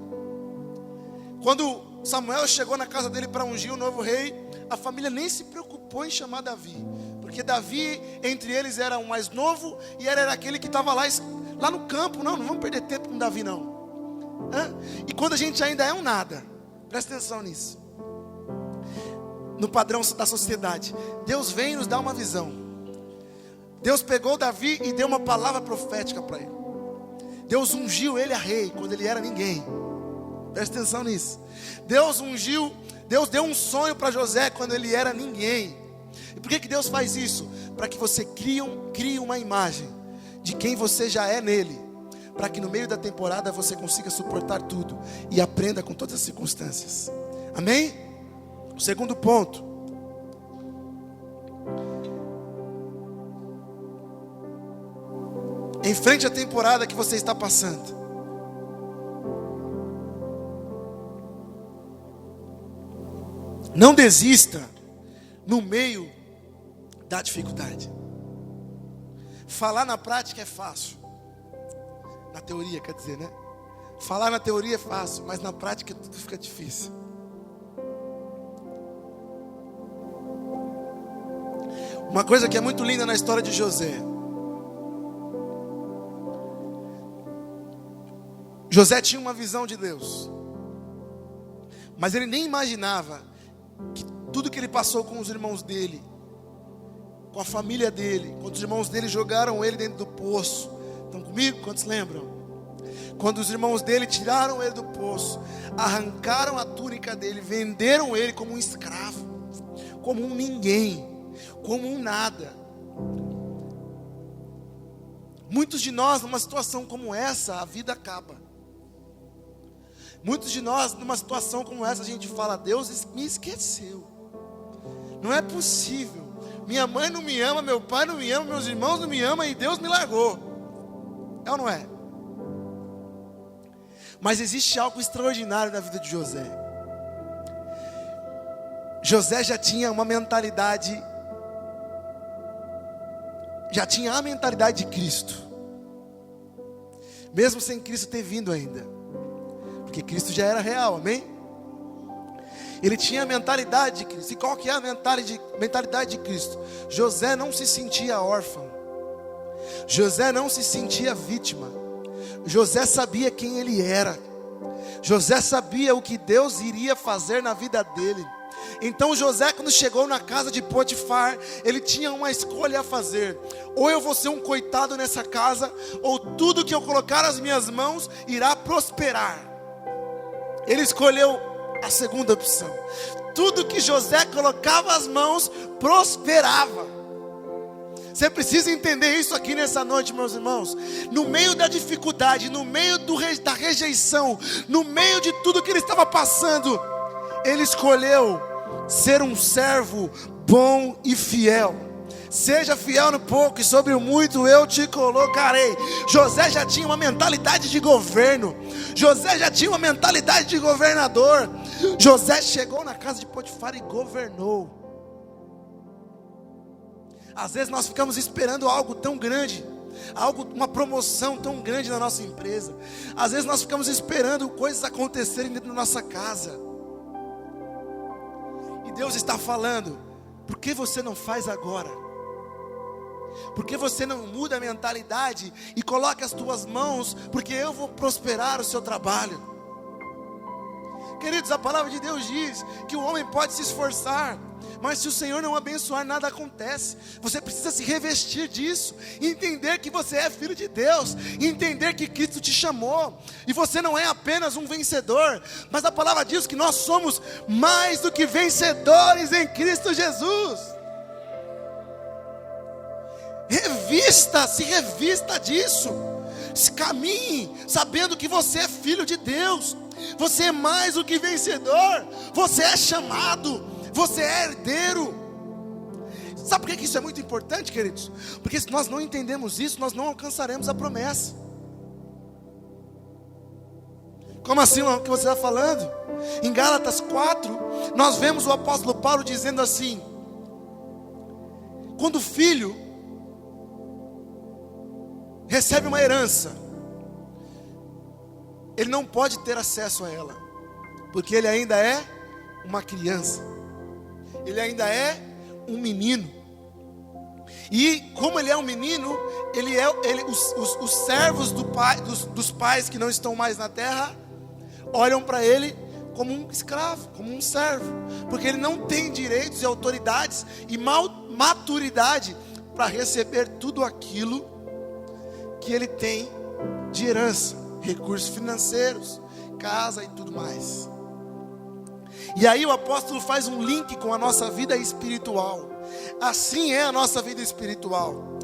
Quando Samuel chegou na casa dele para ungir o novo rei, a família nem se preocupou em chamar Davi, porque Davi, entre eles, era o mais novo, e era aquele que estava lá no campo. Não vamos perder tempo com Davi não. E quando a gente ainda é um nada, presta atenção nisso, no padrão da sociedade, Deus vem nos dar uma visão. Deus pegou Davi e deu uma palavra profética para ele. Deus ungiu ele a rei quando ele era ninguém. Presta atenção nisso. Deus deu um sonho para José quando ele era ninguém. E por que Deus faz isso? Para que você crie uma imagem de quem você já é nele, para que no meio da temporada você consiga suportar tudo e aprenda com todas as circunstâncias. Amém? O segundo ponto: enfrente a temporada que você está passando. Não desista no meio da dificuldade. Falar na prática é fácil. Na teoria, quer dizer, né? Falar na teoria é fácil, mas na prática tudo fica difícil. Uma coisa que é muito linda na história de José. José tinha uma visão de Deus, mas ele nem imaginava que tudo que ele passou com os irmãos dele, com a família dele, quando os irmãos dele jogaram ele dentro do poço. Estão comigo? Quantos lembram? Quando os irmãos dele tiraram ele do poço, arrancaram a túnica dele, venderam ele como um escravo, como um ninguém, como um nada. Muitos de nós, numa situação como essa, a vida acaba. Muitos de nós, numa situação como essa, a gente fala: Deus me esqueceu. Não é possível. Minha mãe não me ama, meu pai não me ama, meus irmãos não me amam e Deus me largou. É ou não é? Mas existe algo extraordinário na vida de José. José já tinha uma mentalidade, já tinha a mentalidade de Cristo, mesmo sem Cristo ter vindo ainda, porque Cristo já era real, amém? Ele tinha a mentalidade de Cristo. E qual que é a mentalidade de Cristo? José não se sentia órfão, José não se sentia vítima, José sabia quem ele era, José sabia o que Deus iria fazer na vida dele. Então José, quando chegou na casa de Potifar, ele tinha uma escolha a fazer: ou eu vou ser um coitado nessa casa, ou tudo que eu colocar as minhas mãos irá prosperar. Ele escolheu a segunda opção. Tudo que José colocava as mãos prosperava. Você precisa entender isso aqui nessa noite, meus irmãos. No meio da dificuldade, no meio da rejeição, no meio de tudo que ele estava passando, ele escolheu ser um servo bom e fiel. Seja fiel no pouco e sobre o muito eu te colocarei. José já tinha uma mentalidade de governo. José já tinha uma mentalidade de governador. José chegou na casa de Potifar e governou. Às vezes nós ficamos esperando algo tão grande, uma promoção tão grande na nossa empresa. Às vezes nós ficamos esperando coisas acontecerem dentro da nossa casa. E Deus está falando: por que você não faz agora? Por que você não muda a mentalidade e coloca as tuas mãos? Porque eu vou prosperar o seu trabalho. Queridos, a palavra de Deus diz que o homem pode se esforçar, mas se o Senhor não abençoar, nada acontece. Você precisa se revestir disso, entender que você é filho de Deus, entender que Cristo te chamou, e você não é apenas um vencedor, mas a palavra diz que nós somos mais do que vencedores em Cristo Jesus. Se revista disso, caminhe sabendo que você é filho de Deus, você é mais do que vencedor, você é chamado, você é herdeiro. Sabe por que isso é muito importante, queridos? Porque se nós não entendemos isso, nós não alcançaremos a promessa. Como assim o que você está falando? Em Gálatas 4, nós vemos o apóstolo Paulo dizendo assim: quando o filho recebe uma herança, ele não pode ter acesso a ela, porque ele ainda é uma criança, ele ainda é um menino. E como ele é um menino, os servos dos pais que não estão mais na terra olham para ele como um escravo, como um servo, porque ele não tem direitos e autoridades e maturidade para receber tudo aquilo que ele tem de herança, recursos financeiros, casa e tudo mais. E aí o apóstolo faz um link com a nossa vida espiritual. Assim é a nossa vida espiritual.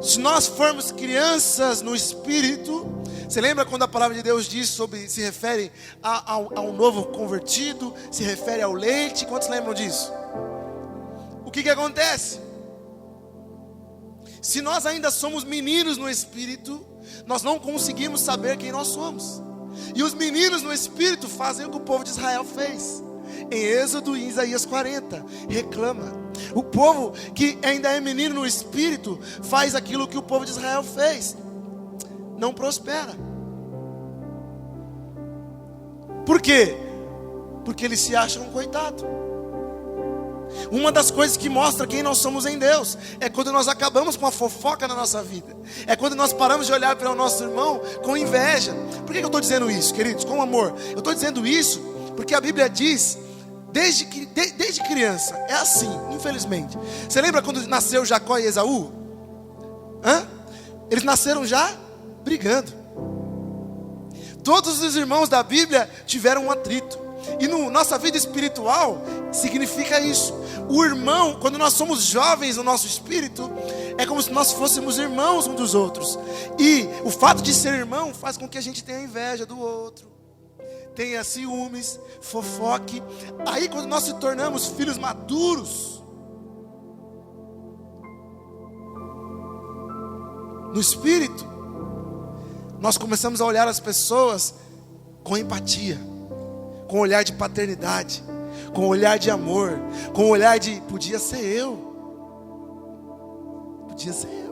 Se nós formos crianças no espírito, você lembra quando a palavra de Deus diz se refere ao novo convertido, se refere ao leite? Quantos lembram disso? O que acontece? Se nós ainda somos meninos no espírito, nós não conseguimos saber quem nós somos. E os meninos no espírito fazem o que o povo de Israel fez. Em Êxodo e Isaías 40, reclama. O povo que ainda é menino no espírito faz aquilo que o povo de Israel fez. Não prospera. Por quê? Porque eles se acham um coitado. Uma das coisas que mostra quem nós somos em Deus é quando nós acabamos com a fofoca na nossa vida. É quando nós paramos de olhar para o nosso irmão com inveja. Por que eu estou dizendo isso, queridos? Com amor. Eu estou dizendo isso porque a Bíblia diz, desde criança, é assim, infelizmente. Você lembra quando nasceu Jacó e Esaú? Eles nasceram já brigando. Todos os irmãos da Bíblia tiveram um atrito. E na nossa vida espiritual significa isso. O irmão, quando nós somos jovens no nosso espírito, é como se nós fôssemos irmãos uns dos outros. E o fato de ser irmão faz com que a gente tenha inveja do outro, tenha ciúmes, fofoque. Aí quando nós se tornamos filhos maduros no espírito, nós começamos a olhar as pessoas com empatia, com olhar de paternidade, com olhar de amor, com olhar de podia ser eu. Podia ser eu.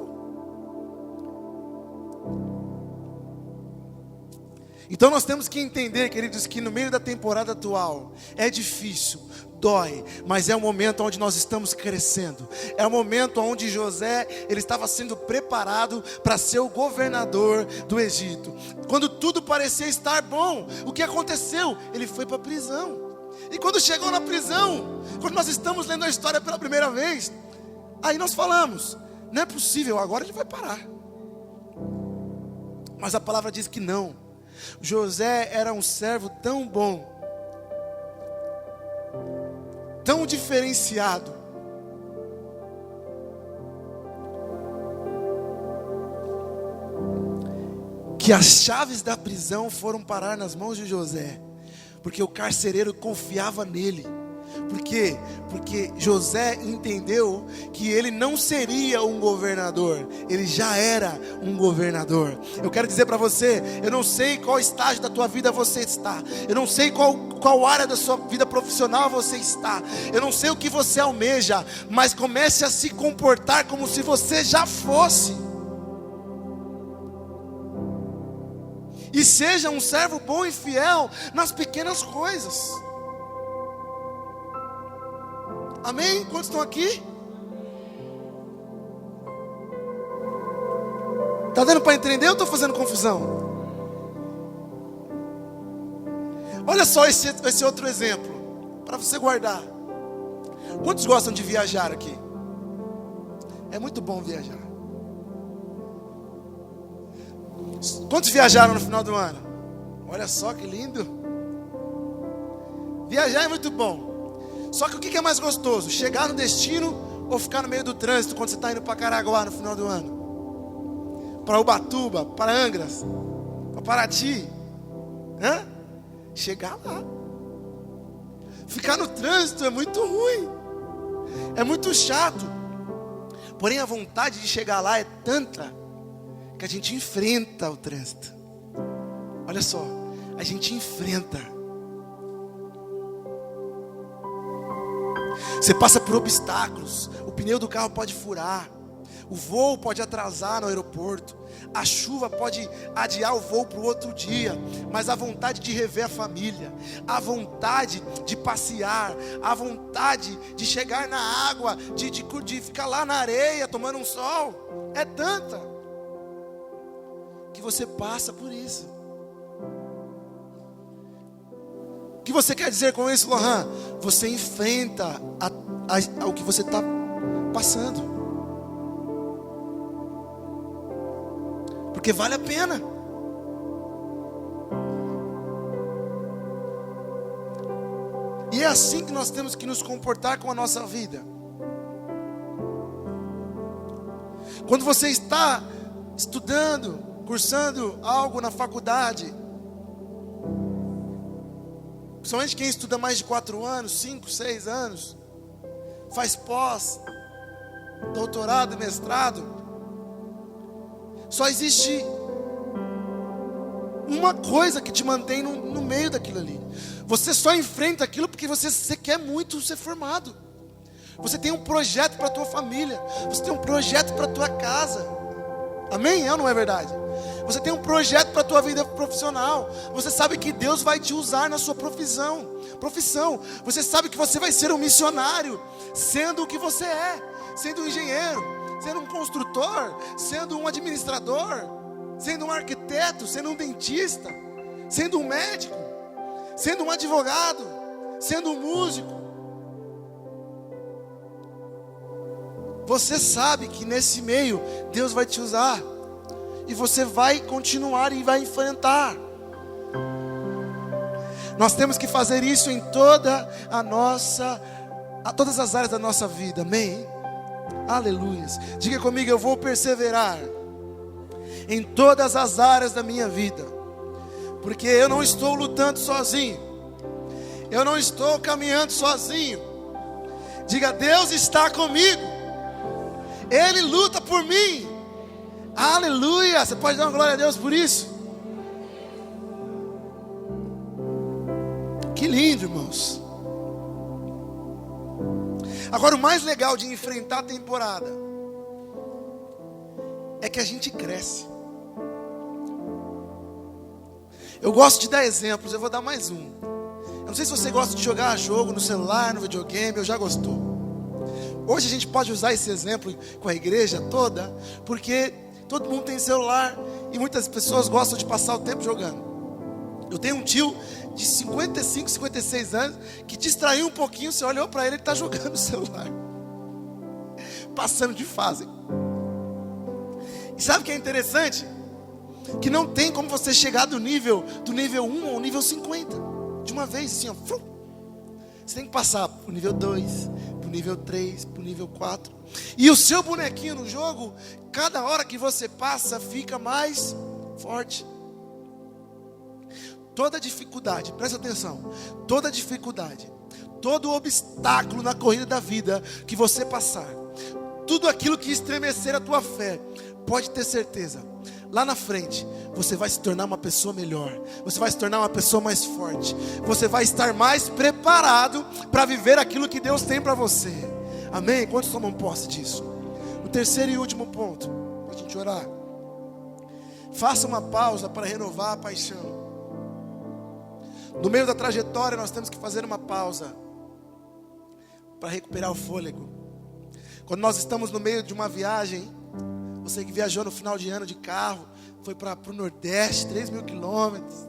Então nós temos que entender, queridos, que no meio da temporada atual é difícil, dói, mas é um momento onde nós estamos crescendo. É um momento onde José, ele estava sendo preparado para ser o governador do Egito. Quando tudo parecia estar bom, o que aconteceu? Ele foi para a prisão. E quando chegou na prisão, quando nós estamos lendo a história pela primeira vez, aí nós falamos, não é possível, agora ele vai parar. Mas a palavra diz que não. José era um servo tão bom, tão diferenciado, que as chaves da prisão foram parar nas mãos de José, porque o carcereiro confiava nele. Por quê? Porque José entendeu que ele não seria um governador, ele já era um governador. Eu quero dizer para você, eu não sei qual estágio da tua vida você está, eu não sei qual área da sua vida profissional você está, eu não sei o que você almeja, mas comece a se comportar como se você já fosse. E seja um servo bom e fiel nas pequenas coisas. Amém? Quantos estão aqui? Está dando para entender ou estou fazendo confusão? Olha só esse outro exemplo, para você guardar. Quantos gostam de viajar aqui? É muito bom viajar. Quantos viajaram no final do ano? Olha só que lindo. Viajar é muito bom. Só que o que é mais gostoso? Chegar no destino ou ficar no meio do trânsito quando você está indo para Caraguá no final do ano? Para Ubatuba, para Angras, para Paraty? Chegar lá. Ficar no trânsito é muito ruim, é muito chato. Porém a vontade de chegar lá é tanta que a gente enfrenta o trânsito. Olha só, a gente enfrenta. Você passa por obstáculos, o pneu do carro pode furar, o voo pode atrasar no aeroporto, a chuva pode adiar o voo para o outro dia, mas a vontade de rever a família, a vontade de passear, a vontade de chegar na água, de ficar lá na areia tomando um sol, é tanta que você passa por isso. O que você quer dizer com isso, Lohan? Você enfrenta o que você está passando, porque vale a pena. E é assim que nós temos que nos comportar com a nossa vida. Quando você está estudando, cursando algo na faculdade, principalmente quem estuda mais de 4 anos, 5, 6 anos, faz pós, doutorado, mestrado, só existe uma coisa que te mantém no meio daquilo ali. Você só enfrenta aquilo porque você quer muito ser formado. Você tem um projeto para a tua família, você tem um projeto para a tua casa. Amém? É ou não é verdade? Você tem um projeto para a tua vida profissional. Você sabe que Deus vai te usar na sua profissão. Você sabe que você vai ser um missionário, sendo o que você é, sendo um engenheiro, sendo um construtor, sendo um administrador, sendo um arquiteto, sendo um dentista, sendo um médico, sendo um advogado, sendo um músico. Você sabe que nesse meio Deus vai te usar, e você vai continuar e vai enfrentar. Nós temos que fazer isso em todas as áreas da nossa vida, amém? Aleluias. Diga comigo, eu vou perseverar em todas as áreas da minha vida, porque eu não estou lutando sozinho, eu não estou caminhando sozinho. Diga, Deus está comigo, Ele luta por mim. Aleluia. Você pode dar uma glória a Deus por isso? lindo, irmãos. Agora, o mais legal de enfrentar a temporada é que a gente cresce. Eu gosto de dar exemplos, eu vou dar mais um. Eu não sei se você gosta de jogar jogo no celular, no videogame, ou já gostou. Hoje a gente pode usar esse exemplo com a igreja toda, porque todo mundo tem celular e muitas pessoas gostam de passar o tempo jogando. Eu tenho um tio de 55, 56 anos que distraiu um pouquinho, você olhou para ele, ele está jogando o celular, passando de fase. E sabe o que é interessante? Que não tem como você chegar do nível 1 ao nível 50 de uma vez, assim, ó. Você tem que passar pro nível 2, pro nível 3, pro nível 4. E o seu bonequinho no jogo, cada hora que você passa, fica mais forte. Toda dificuldade, presta atenção, toda dificuldade, todo obstáculo na corrida da vida que você passar, tudo aquilo que estremecer a tua fé, pode ter certeza, lá na frente, você vai se tornar uma pessoa melhor, você vai se tornar uma pessoa mais forte, você vai estar mais preparado para viver aquilo que Deus tem para você. Amém? Quantos tomam posse disso? O terceiro e último ponto, para a gente orar: faça uma pausa para renovar a paixão. No meio da trajetória nós temos que fazer uma pausa para recuperar o fôlego. Quando nós estamos no meio de uma viagem, você que viajou no final de ano de carro, foi para o Nordeste, 3.000 quilômetros.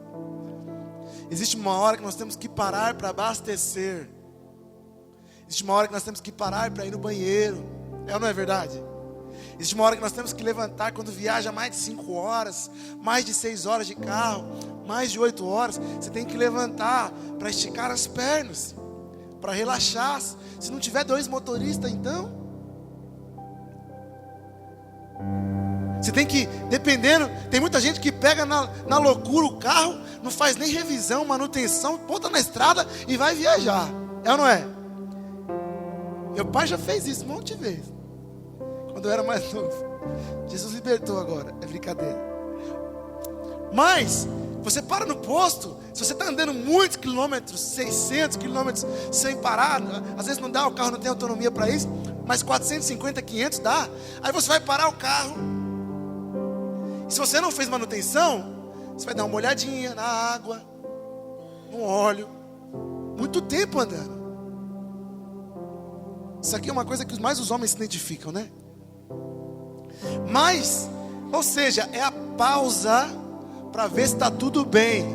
Existe uma hora que nós temos que parar para abastecer. Existe uma hora que nós temos que parar para ir no banheiro. É ou não é verdade? Existe uma hora que nós temos que levantar quando viaja mais de 5 horas, mais de 6 horas de carro, mais de 8 horas. Você tem que levantar para esticar as pernas, para relaxar. Se não tiver 2 motoristas, então você tem que, dependendo, tem muita gente que pega na loucura o carro, não faz nem revisão, manutenção, bota na estrada e vai viajar. É ou não é? Meu pai já fez isso um monte de vezes, quando eu era mais novo. Jesus libertou agora, é brincadeira. Mas você para no posto, se você está andando muitos quilômetros, 600 quilômetros sem parar, às vezes não dá, o carro não tem autonomia para isso, mas 450, 500 dá. Aí você vai parar o carro, e se você não fez manutenção, você vai dar uma olhadinha na água, no óleo, muito tempo andando. Isso aqui é uma coisa que mais os homens se identificam, né? Mas, ou seja, é a pausa para ver se está tudo bem.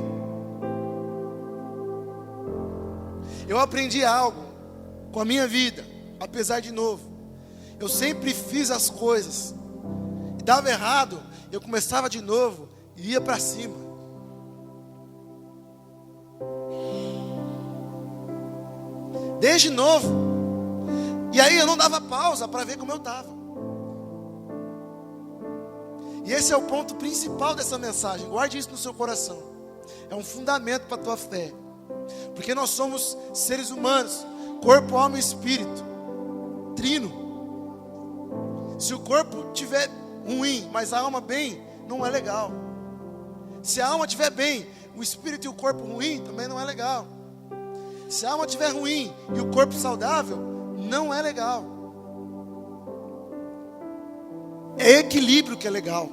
Eu aprendi algo com a minha vida, apesar de novo. Eu sempre fiz as coisas, e dava errado, eu começava de novo e ia para cima. Desde novo. E aí eu não dava pausa para ver como eu estava. E esse é o ponto principal dessa mensagem. Guarde isso no seu coração. É um fundamento para a tua fé. Porque nós somos seres humanos, corpo, alma e espírito, trino. Se o corpo estiver ruim, mas a alma bem, não é legal. Se a alma estiver bem, o espírito e o corpo ruim, também não é legal. Se a alma estiver ruim e o corpo saudável, não é legal. É equilíbrio que é legal.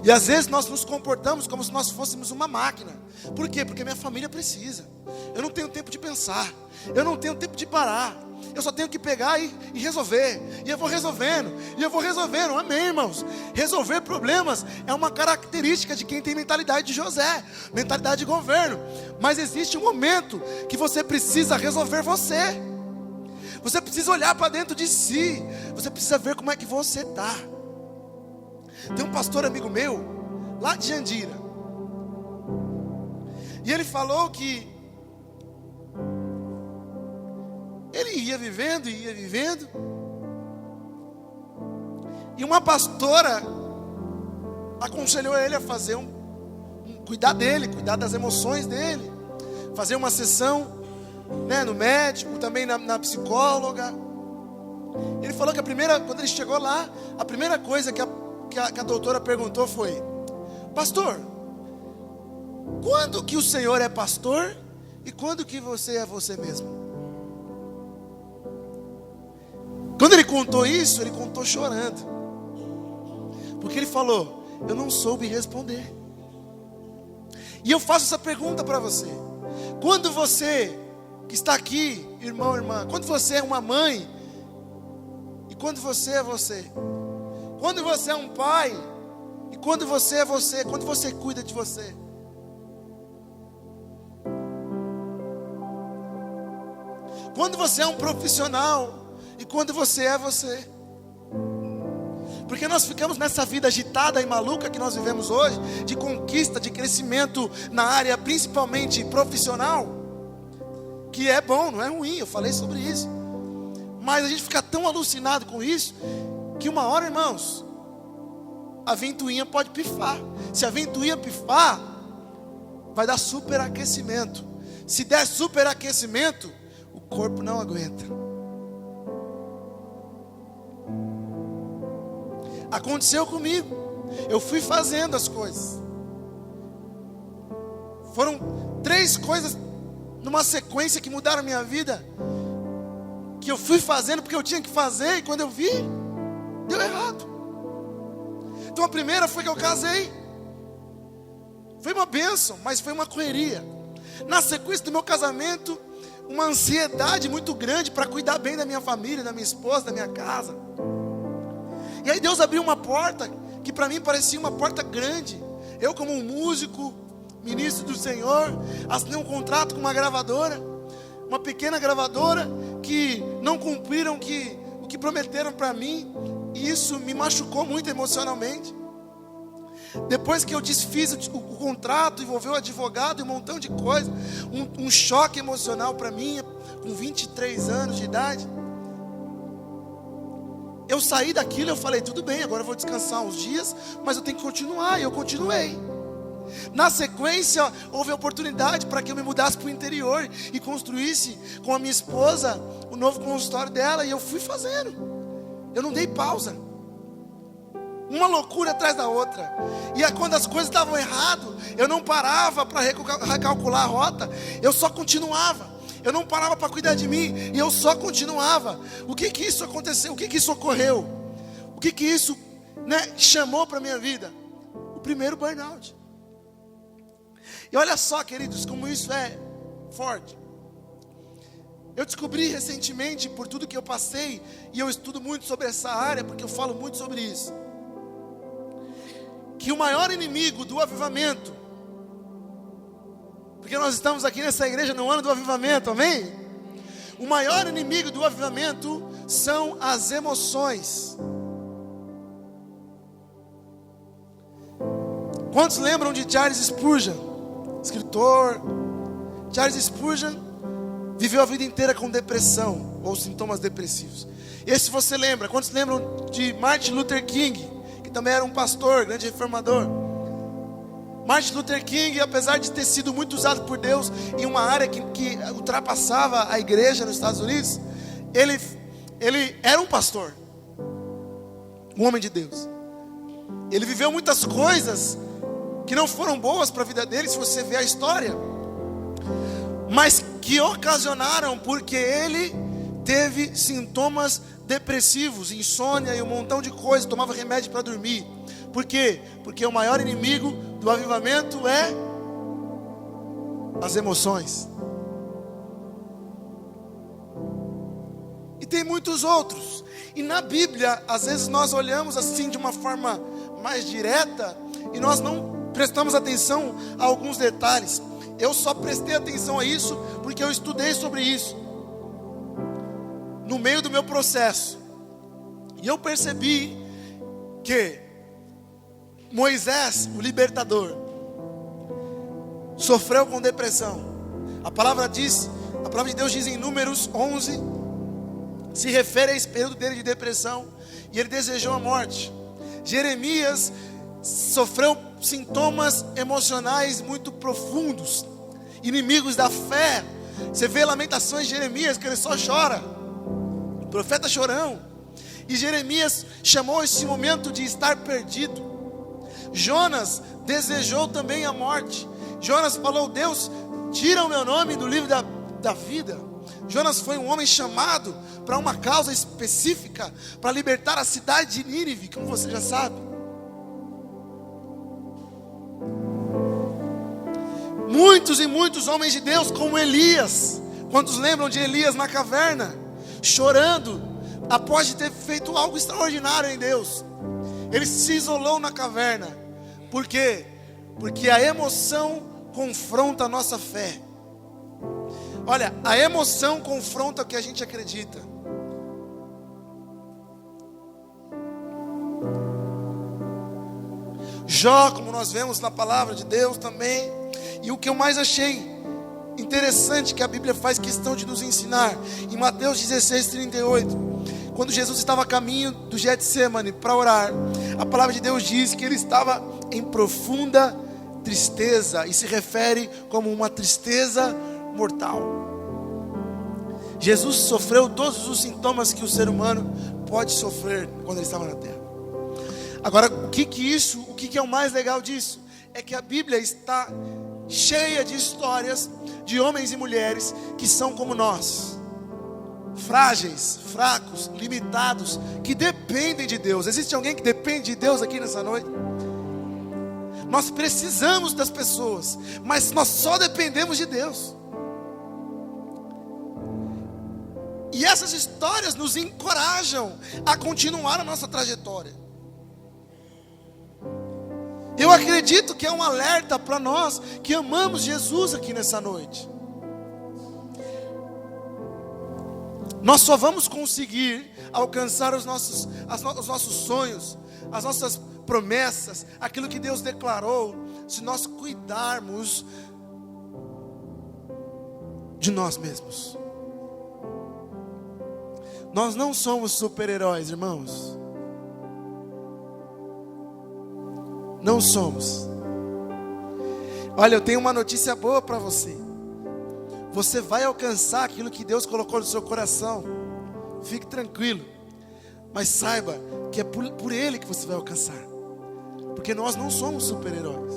E às vezes nós nos comportamos como se nós fôssemos uma máquina. Por quê? Porque minha família precisa. Eu não tenho tempo de pensar. Eu não tenho tempo de parar. Eu só tenho que pegar e resolver. E eu vou resolvendo. E eu vou resolvendo. Amém, irmãos? Resolver problemas é uma característica de quem tem mentalidade de José, mentalidade de governo. Mas existe um momento que você precisa resolver você. Você precisa olhar para dentro de si. Você precisa ver como é que você está. Tem um pastor amigo meu, lá de Jandira. E ele falou que ele ia vivendo. E uma pastora aconselhou ele a fazer cuidar dele, cuidar das emoções dele. Fazer uma sessão, né, no médico, também na psicóloga. Ele falou que quando ele chegou lá, a primeira coisa que a doutora perguntou foi: pastor, quando que o senhor é pastor E quando que você é você mesmo? Quando ele contou isso, ele contou chorando. Porque ele falou: eu não soube responder. E eu faço essa pergunta para você. Quando você que está aqui, irmão, irmã, quando você é uma mãe, e quando você é você, quando você é um pai, e quando você é você, quando você cuida de você, quando você é um profissional, e quando você é você. Porque nós ficamos nessa vida agitada e maluca que nós vivemos hoje, de conquista, de crescimento na área principalmente profissional, que é bom, não é ruim, eu falei sobre isso. Mas a gente fica tão alucinado com isso, que uma hora, irmãos, a ventoinha pode pifar. Se a ventoinha pifar, vai dar superaquecimento. Se der superaquecimento, o corpo não aguenta. Aconteceu comigo. Eu fui fazendo as coisas. Foram 3 coisas numa sequência que mudaram a minha vida, que eu fui fazendo porque eu tinha que fazer, e quando eu vi, deu errado. Então a primeira foi que eu casei. Foi uma bênção, mas foi uma correria. Na sequência do meu casamento, uma ansiedade muito grande para cuidar bem da minha família, da minha esposa, da minha casa. E aí Deus abriu uma porta que para mim parecia uma porta grande. Eu, como um músico, ministro do Senhor, assinei um contrato com uma gravadora, uma pequena gravadora, que não cumpriram o que prometeram para mim. E isso me machucou muito emocionalmente. Depois que eu desfiz o contrato, envolveu advogado e um montão de coisa, um choque emocional para mim, com 23 anos de idade. Eu saí daquilo, eu falei: tudo bem, agora eu vou descansar uns dias, mas eu tenho que continuar. E eu continuei. Na sequência, houve a oportunidade para que eu me mudasse para o interior e construísse com a minha esposa o novo consultório dela. E eu fui fazendo. Eu não dei pausa. Uma loucura atrás da outra. E aí, quando as coisas estavam erradas, eu não parava para recalcular a rota. Eu só continuava. Eu não parava para cuidar de mim, e eu só continuava. O que isso aconteceu? O que isso ocorreu? O que isso, chamou para a minha vida? O primeiro burnout. E olha só, queridos, como isso é forte. Eu descobri recentemente, por tudo que eu passei, e eu estudo muito sobre essa área, porque eu falo muito sobre isso, que o maior inimigo do avivamento, porque nós estamos aqui nessa igreja no ano do avivamento, amém? O maior inimigo do avivamento são as emoções. Quantos lembram de Charles Spurgeon? Escritor. Charles Spurgeon viveu a vida inteira com depressão, ou sintomas depressivos. Esse você lembra? Quantos lembram de Martin Luther King, que também era um pastor, grande reformador? Martin Luther King, apesar de ter sido muito usado por Deus em uma área que ultrapassava a igreja nos Estados Unidos, ele era um pastor, um homem de Deus. Ele viveu muitas coisas que não foram boas para a vida dele, se você ver a história, mas que ocasionaram porque ele teve sintomas depressivos, insônia e um montão de coisas, tomava remédio para dormir. Por quê? Porque o maior inimigo do avivamento é as emoções. E tem muitos outros. E na Bíblia, às vezes nós olhamos assim de uma forma mais direta e nós não prestamos atenção a alguns detalhes. Eu só prestei atenção a isso porque eu estudei sobre isso no meio do meu processo. E eu percebi que Moisés, o libertador, sofreu com depressão. A palavra de Deus diz em Números 11, se refere a esse período dele de depressão, e ele desejou a morte. Jeremias sofreu sintomas emocionais muito profundos, inimigos da fé. Você vê Lamentações de Jeremias, que ele só chora, o profeta chorão. E Jeremias chamou esse momento de estar perdido. Jonas desejou também a morte. Jonas falou: Deus, tira o meu nome do livro da vida. Jonas foi um homem chamado para uma causa específica, para libertar a cidade de Nínive, como você já sabe. Muitos e muitos homens de Deus, como Elias. Quantos lembram de Elias na caverna, chorando, após de ter feito algo extraordinário em Deus? Ele se isolou na caverna. Por quê? Porque a emoção confronta a nossa fé. Olha, a emoção confronta o que a gente acredita. Jó, como nós vemos na palavra de Deus também. E o que eu mais achei interessante que a Bíblia faz questão de nos ensinar, em Mateus 16:38, quando Jesus estava a caminho do Getsemane para orar, a palavra de Deus diz que ele estava em profunda tristeza, e se refere como uma tristeza mortal. Jesus sofreu todos os sintomas que o ser humano pode sofrer quando ele estava na terra. Agora, o que é o mais legal disso? É que a Bíblia está cheia de histórias de homens e mulheres que são como nós, frágeis, fracos, limitados, que dependem de Deus. Existe alguém que depende de Deus aqui nessa noite? Nós precisamos das pessoas, mas nós só dependemos de Deus. E essas histórias nos encorajam a continuar a nossa trajetória. Eu acredito que é um alerta para nós que amamos Jesus aqui nessa noite. Nós só vamos conseguir alcançar os nossos sonhos, as nossas promessas, aquilo que Deus declarou, se nós cuidarmos de nós mesmos. Nós não somos super-heróis, irmãos. Não somos. Olha, eu tenho uma notícia boa para você. Você vai alcançar aquilo que Deus colocou no seu coração. Fique tranquilo. Mas saiba que é por Ele que você vai alcançar. Porque nós não somos super-heróis.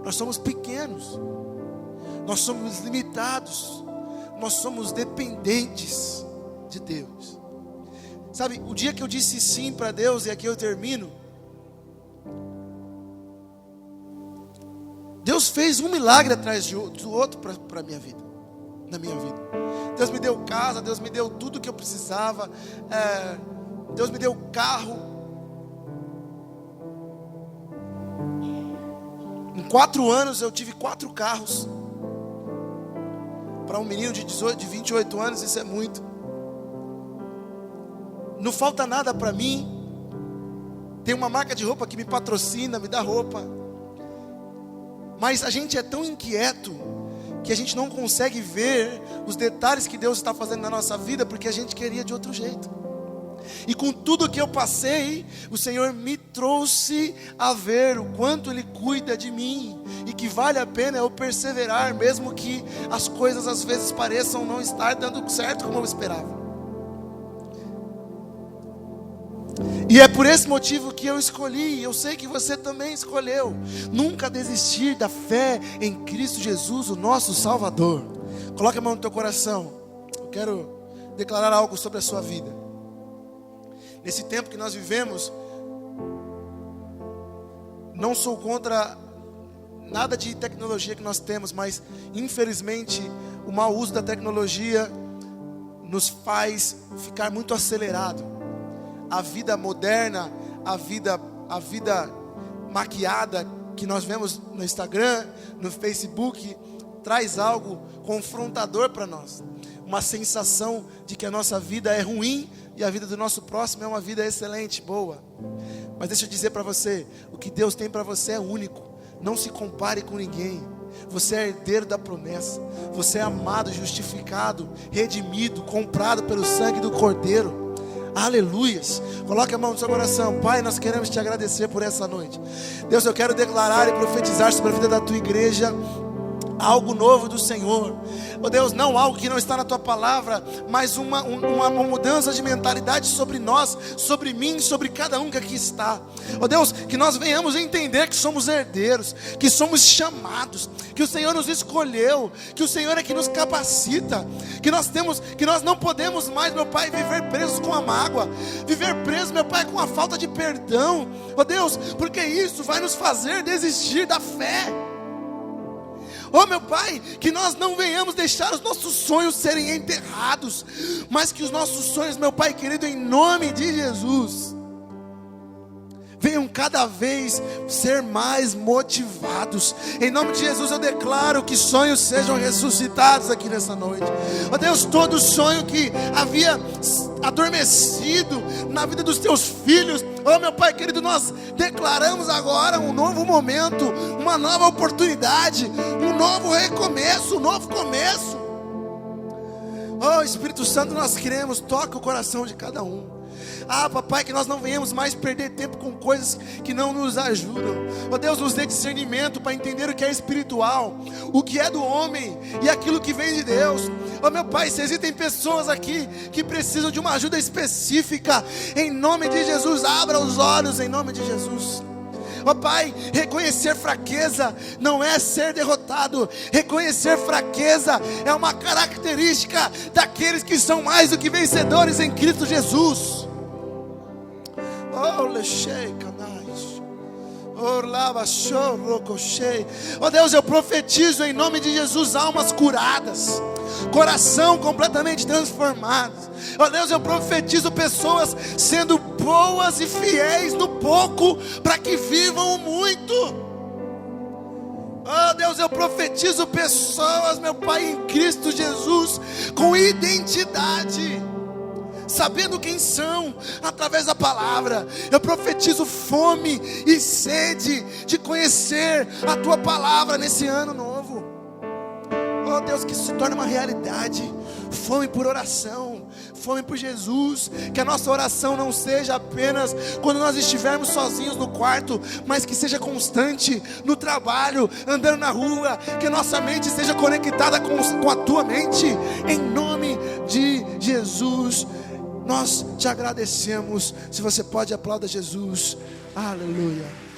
Nós somos pequenos. Nós somos limitados. Nós somos dependentes de Deus. Sabe, o dia que eu disse sim para Deus, e aqui eu termino, Deus fez um milagre atrás do outro para a minha vida, na minha vida. Deus me deu casa, Deus me deu tudo que eu precisava, Deus me deu carro. Em 4 anos eu tive 4 carros. Para um menino de 28 anos isso é muito. Não falta nada para mim. Tem uma marca de roupa que me patrocina, me dá roupa. Mas a gente é tão inquieto que a gente não consegue ver os detalhes que Deus está fazendo na nossa vida, porque a gente queria de outro jeito. E com tudo que eu passei, o Senhor me trouxe a ver o quanto Ele cuida de mim, e que vale a pena eu perseverar, mesmo que as coisas às vezes pareçam não estar dando certo como eu esperava. E é por esse motivo que eu escolhi, eu sei que você também escolheu, nunca desistir da fé em Cristo Jesus, o nosso Salvador. Coloque a mão no teu coração. Eu quero declarar algo sobre a sua vida. Nesse tempo que nós vivemos, não sou contra nada de tecnologia que nós temos, mas infelizmente o mau uso da tecnologia nos faz ficar muito acelerado. A vida moderna, a vida maquiada que nós vemos no Instagram, no Facebook, traz algo confrontador para nós. Uma sensação de que a nossa vida é ruim e a vida do nosso próximo é uma vida excelente, boa. Mas deixa eu dizer para você, o que Deus tem para você é único. Não se compare com ninguém. Você é herdeiro da promessa. Você é amado, justificado, redimido, comprado pelo sangue do Cordeiro. Aleluias. Coloque a mão no seu coração. Pai, nós queremos te agradecer por essa noite. Deus, eu quero declarar e profetizar sobre a vida da tua igreja algo novo do Senhor. Oh Deus, não algo que não está na tua palavra, mas uma mudança de mentalidade sobre nós, sobre mim, sobre cada um que aqui está. Oh Deus, que nós venhamos entender que somos herdeiros, que somos chamados, que o Senhor nos escolheu, que o Senhor é que nos capacita, que nós não podemos mais, meu Pai, viver presos com a mágoa, viver presos, meu Pai, com a falta de perdão. Oh Deus, porque isso vai nos fazer desistir da fé. Oh meu Pai, que nós não venhamos deixar os nossos sonhos serem enterrados, mas que os nossos sonhos, meu Pai querido, em nome de Jesus, venham cada vez ser mais motivados. Em nome de Jesus eu declaro que sonhos sejam ressuscitados aqui nessa noite. Ó Deus, todo sonho que havia adormecido na vida dos teus filhos, ó meu Pai querido, nós declaramos agora um novo momento, uma nova oportunidade, um novo recomeço, um novo começo. Ó Espírito Santo, nós queremos, toca o coração de cada um. Ah, papai, que nós não venhamos mais perder tempo com coisas que não nos ajudam. Ó Deus, nos dê discernimento para entender o que é espiritual, o que é do homem e aquilo que vem de Deus. Ó meu Pai, se existem pessoas aqui que precisam de uma ajuda específica, em nome de Jesus, abra os olhos em nome de Jesus. Ó Pai, reconhecer fraqueza não é ser derrotado. Reconhecer fraqueza é uma característica daqueles que são mais do que vencedores em Cristo Jesus. Oh Deus, eu profetizo em nome de Jesus almas curadas, coração completamente transformado. Oh Deus, eu profetizo pessoas sendo boas e fiéis no pouco, para que vivam o muito. Oh Deus, eu profetizo pessoas, meu Pai, em Cristo Jesus, com identidade, sabendo quem são, através da palavra. Eu profetizo fome e sede de conhecer a Tua palavra nesse ano novo. Oh Deus, que isso se torne uma realidade. Fome por oração, fome por Jesus. Que a nossa oração não seja apenas quando nós estivermos sozinhos no quarto, mas que seja constante no trabalho, andando na rua. Que a nossa mente seja conectada com a Tua mente. Em nome de Jesus, nós te agradecemos. Se você pode, aplauda Jesus. Aleluia.